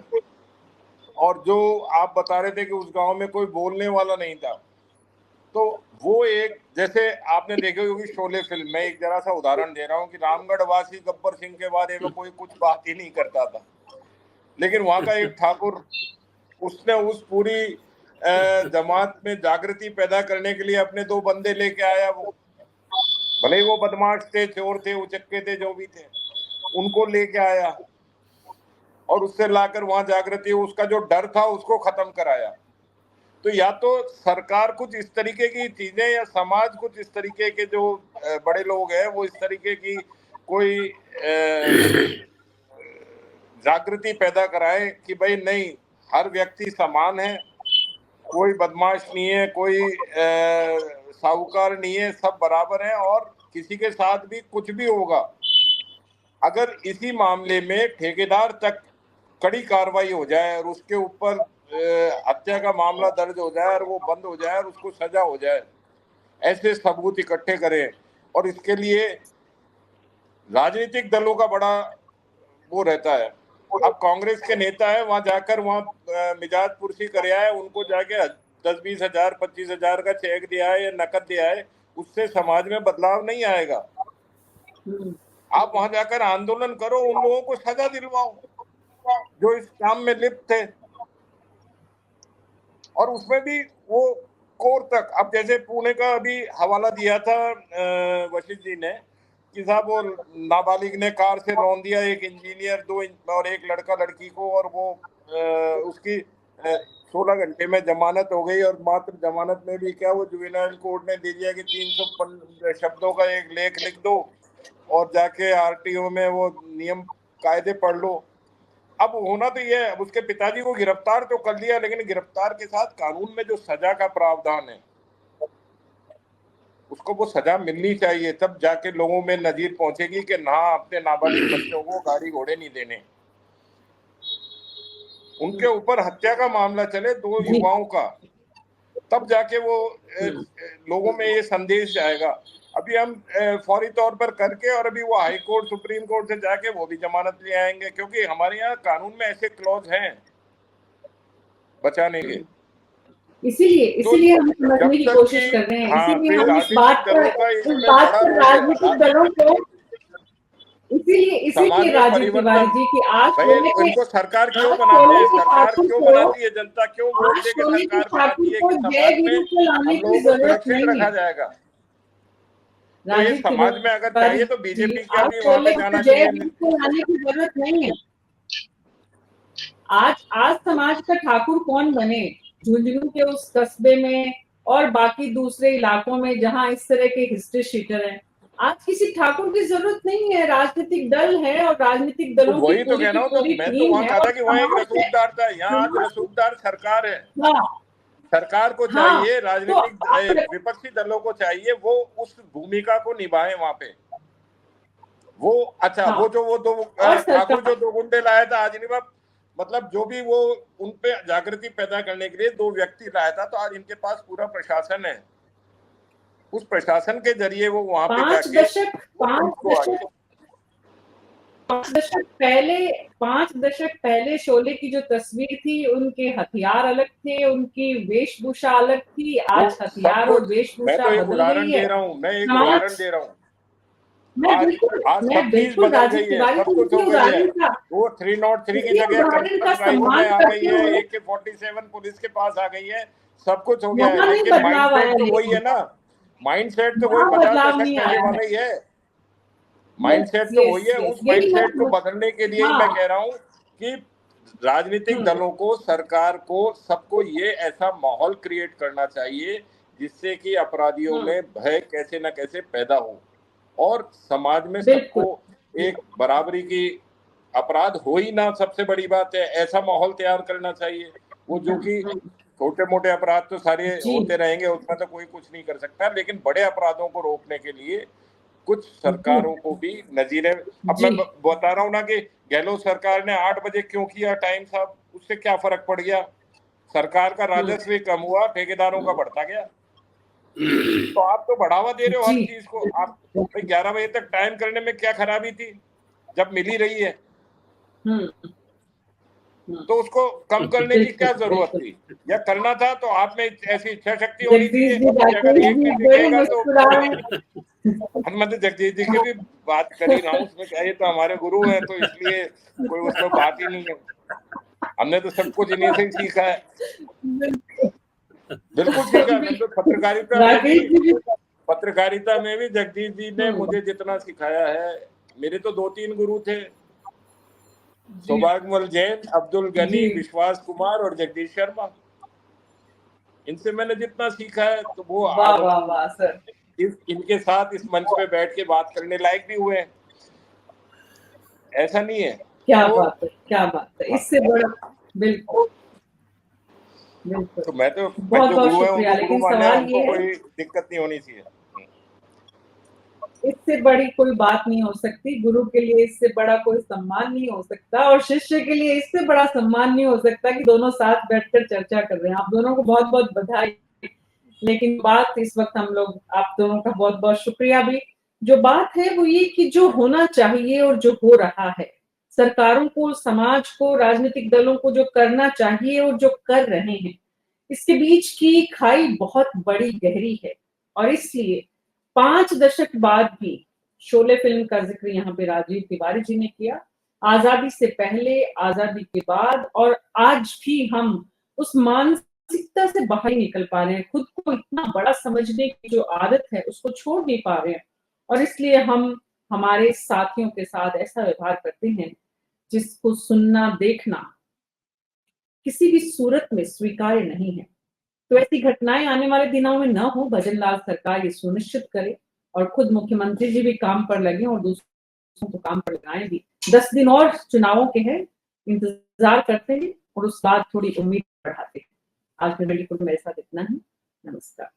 और जो आप बता रहे थे कि उस गांव में कोई बोलने वाला नहीं था, तो वो एक जैसे आपने देखे होगी शोले फिल्म में, एक जरा सा उदाहरण दे रहा हूँ कि रामगढ़ वासी गब्बर सिंह के बारे में कोई कुछ बात ही नहीं करता था, लेकिन वहां का एक ठाकुर उसने उस पूरी जमात में जागृति पैदा करने के लिए अपने 2 बंदे लेके आया, वो भले ही वो बदमाश थे, चोर थे, उचक्के थे, जो भी थे, उनको लेके आया और उससे लाकर वहां जागृति, उसका जो डर था उसको खत्म कराया। तो या तो सरकार कुछ इस तरीके की चीजें या समाज कुछ इस तरीके के जो बड़े लोग हैं वो इस तरीके की कोई जागृति पैदा कराए कि भाई नहीं, हर व्यक्ति समान है, कोई बदमाश नहीं है, कोई साहूकार नहीं है, सब बराबर हैं, और किसी के साथ भी कुछ भी होगा अगर इसी मामले में ठेकेदार तक कड़ी कार्रवाई हो जाए और उसके ऊपर हत्या का मामला दर्ज हो जाए और वो बंद हो जाए और उसको सजा हो जाए, ऐसे सबूत इकट्ठे करें। और इसके लिए राजनीतिक दलों का बड़ा वो रहता है। अब कांग्रेस के नेता है, वहां जाकर वहां मिजाज पुरसी कर आए, उनको जाके 10-20 हजार 25 हजार का चेक दिया है या नकद दिया है, उससे समाज में बदलाव नहीं आएगा। आप वहां जाकर आंदोलन करो, उन लोगों को सजा दिलवाओ जो इस काम में लिप्त थे, और उसमें भी वो कोर तक। अब जैसे पुणे का अभी हवाला दिया था वशिष्ठ जी ने कि साहब वो नाबालिग ने कार से रौंद दिया एक इंजीनियर, 2 और एक लड़का लड़की को, और वो उसकी 16 घंटे में जमानत हो गई, और मात्र जमानत में भी क्या, वो जुवेनाइल कोर्ट ने दे दिया कि 300 शब्दों का एक लेख लिख दो और जाके आरटीओ में वो नियम कायदे पढ़ लो। अब होना तो ये है, अब उसके पिताजी को गिरफ्तार तो कर लिया, लेकिन गिरफ्तार के साथ कानून में जो सजा का प्रावधान है उसको वो सजा मिलनी चाहिए, तब जाके लोगों में नजीर पहुंचेगी कि ना अपने नाबालिग बच्चों को गाड़ी घोड़े नहीं देने। उनके ऊपर हत्या का मामला चले 2 युवाओं का, तब जाके वो लोगों में ये संदेश जाएगा। अभी हम फौरी तौर पर करके, और अभी वो हाई कोर्ट सुप्रीम कोर्ट से जाके वो भी जमानत ले आएंगे, क्योंकि हमारे यहाँ कानून में ऐसे क्लॉज हैं बचाने के। इसीलिए हम समझने की कोशिश कर रहे हैं, इसीलिए हम इस बात पर राजनीतिक दलों को, इसीलिए राजीव तिवारी जी की आज इनको सरकार क्यों बनाते हैं, सरकार क्यों बनाती है, जनता क्यों वोट दे के सरकार बनाती है कि समाज में हम लोगों को सुरक्षित रखा जाएगा। तो ये समाज में अगर चाहिए तो बीजेपी का भी वहां पे जाना चाहिए, लाने की जरूरत नहीं है। आज समाज का ठाकुर कौन बने, झुंझुनू के उस कस्बे में और बाकी दूसरे इलाकों में जहां इस तरह के हिस्ट्री शीटर हैं, आज किसी ठाकुर की जरूरत नहीं है, राजनीतिक दल है और राजनीतिक दलों तो वही तो कहना हूं, तो मैं तो वहां कहा था कि वहां एक रसूखदार था, यहाँ आज रसूखदार सरकार है। सरकार को चाहिए, राजनीतिक विपक्षी दलों को चाहिए वो उस भूमिका को निभाए वहां पे। वो अच्छा वो 2 ठाकुर जो 2 गुंडे लाया था आज नहीं, मतलब जो भी वो उन पे जागृति पैदा करने के लिए 2 व्यक्ति लाया था, तो आज इनके पास पूरा प्रशासन है, उस प्रशासन के जरिए वो वहां पे जाके 5 दशक पहले शोले की जो तस्वीर थी, उनके हथियार अलग थे, उनकी वेशभूषा अलग थी, आज हथियार और वेशभूषा बदल गई है। मैं एक उदाहरण दे रहा हूँ, आज सब चीज बदल गई है, सब कुछ हो गई है। वो 303 की जगह आ गई है, AK-47 पुलिस के पास आ गई है, सब कुछ हो गया है, लेकिन माइंडसेट तो वही है ना, माइंडसेट तो वही 50 दशक पहले वाला ही है, माइंडसेट तो वही है। उस माइंडसेट को बदलने के लिए मैं कह रहा हूँ कि राजनीतिक दलों को, सरकार को, सबको ये ऐसा माहौल क्रिएट करना चाहिए जिससे कि अपराधियों में भय कैसे न कैसे पैदा हो। और समाज में बिल्कुल। सबको एक बराबरी की, अपराध हो ही ना, सबसे बड़ी बात है, ऐसा माहौल तैयार करना चाहिए। वो जो कि छोटे मोटे अपराध तो सारे जी। होते रहेंगे, उसमें तो कोई कुछ नहीं कर सकता, लेकिन बड़े अपराधों को रोकने के लिए कुछ सरकारों को भी नजीरें, अब जी। मैं बता रहा हूँ ना कि गहलोत सरकार ने 8 बजे क्यों किया टाइम साहब, उससे क्या फर्क पड़ गया? सरकार का राजस्व ही कम हुआ, ठेकेदारों का बढ़ता गया। तो आप तो बढ़ावा दे रहे हो हर जी। चीज को। आप 11 बजे तक टाइम करने में क्या खराबी थी जब मिल ही रही है? तो उसको कम करने की क्या जरूरत बिल्कुल। थी? या करना था तो आप में ऐसी इच्छा शक्ति होनी चाहिए जगदीश जी, कि अगर राकेश एक जी भी बड़े दिखेगा तो मुस्कुरा रहे हैं। मैं तो जगदीश जी की भी बात कर ही रहा हूँ, उसमें क्या, ये तो हमारे गुरु हैं, तो इसलिए कोई उसमें बात ही नहीं है। हमने तो सब कुछ इन्हीं से ही सीखा है। बिल्कुल सीखा। मैं तो राकेश जी भी पत्रकारिता में भी जगदीश जी ने मुझे जितना सिखाया है, मेरे तो 2-3 गुरु थे, सौभाग्यमल जैन, अब्दुल गनी, जी। विश्वास कुमार और जगदीश शर्मा। इनसे मैंने जितना सीखा है, तो वो वाह आज वाह वाह सर, इनके साथ इस मंच पे बैठ के बात करने लायक भी हुए हैं, ऐसा नहीं है। क्या तो बात है, क्या बात है, इससे बड़ा। बिल्कुल बिल्कुल। तो मैं तो बहुत जो बहुत गुरु है शुक्रिया, उनको गुरु लेकिन मानने, सवाल उनको ये है, कोई दिक्कत नहीं होनी चाहिए। इससे बड़ी कोई बात नहीं हो सकती, गुरु के लिए इससे बड़ा कोई सम्मान नहीं हो सकता, और शिष्य के लिए इससे बड़ा सम्मान नहीं हो सकता कि दोनों साथ बैठकर चर्चा कर रहे हैं। आप दोनों को बहुत बहुत बधाई। लेकिन बात इस वक्त हम लोग, आप दोनों का बहुत बहुत शुक्रिया भी, जो बात है वो ये कि जो होना चाहिए और जो हो रहा है, सरकारों को, समाज को, राजनीतिक दलों को जो करना चाहिए और जो कर रहे हैं, इसके बीच की खाई बहुत बड़ी गहरी है। और इसलिए 5 दशक बाद भी, शोले फिल्म का जिक्र यहाँ पे राजीव तिवारी जी ने किया, आजादी से पहले, आजादी के बाद, और आज भी हम उस मानसिकता से बाहर ही निकल पा रहे हैं। खुद को इतना बड़ा समझने की जो आदत है उसको छोड़ नहीं पा रहे हैं, और इसलिए हम हमारे साथियों के साथ ऐसा व्यवहार करते हैं जिसको सुनना, देखना किसी भी सूरत में स्वीकार्य नहीं है। तो ऐसी घटनाएं आने वाले दिनों में न हो, भजन लाल सरकार ये सुनिश्चित करे, और खुद मुख्यमंत्री जी भी काम पर लगे और दूसरों को काम पर लगाएं भी। 10 दिन और चुनावों के हैं, इंतजार करते हैं और उस बाद थोड़ी उम्मीद बढ़ाते हैं। आज मेरे रिपोर्ट में ऐसा इतना ही। नमस्कार।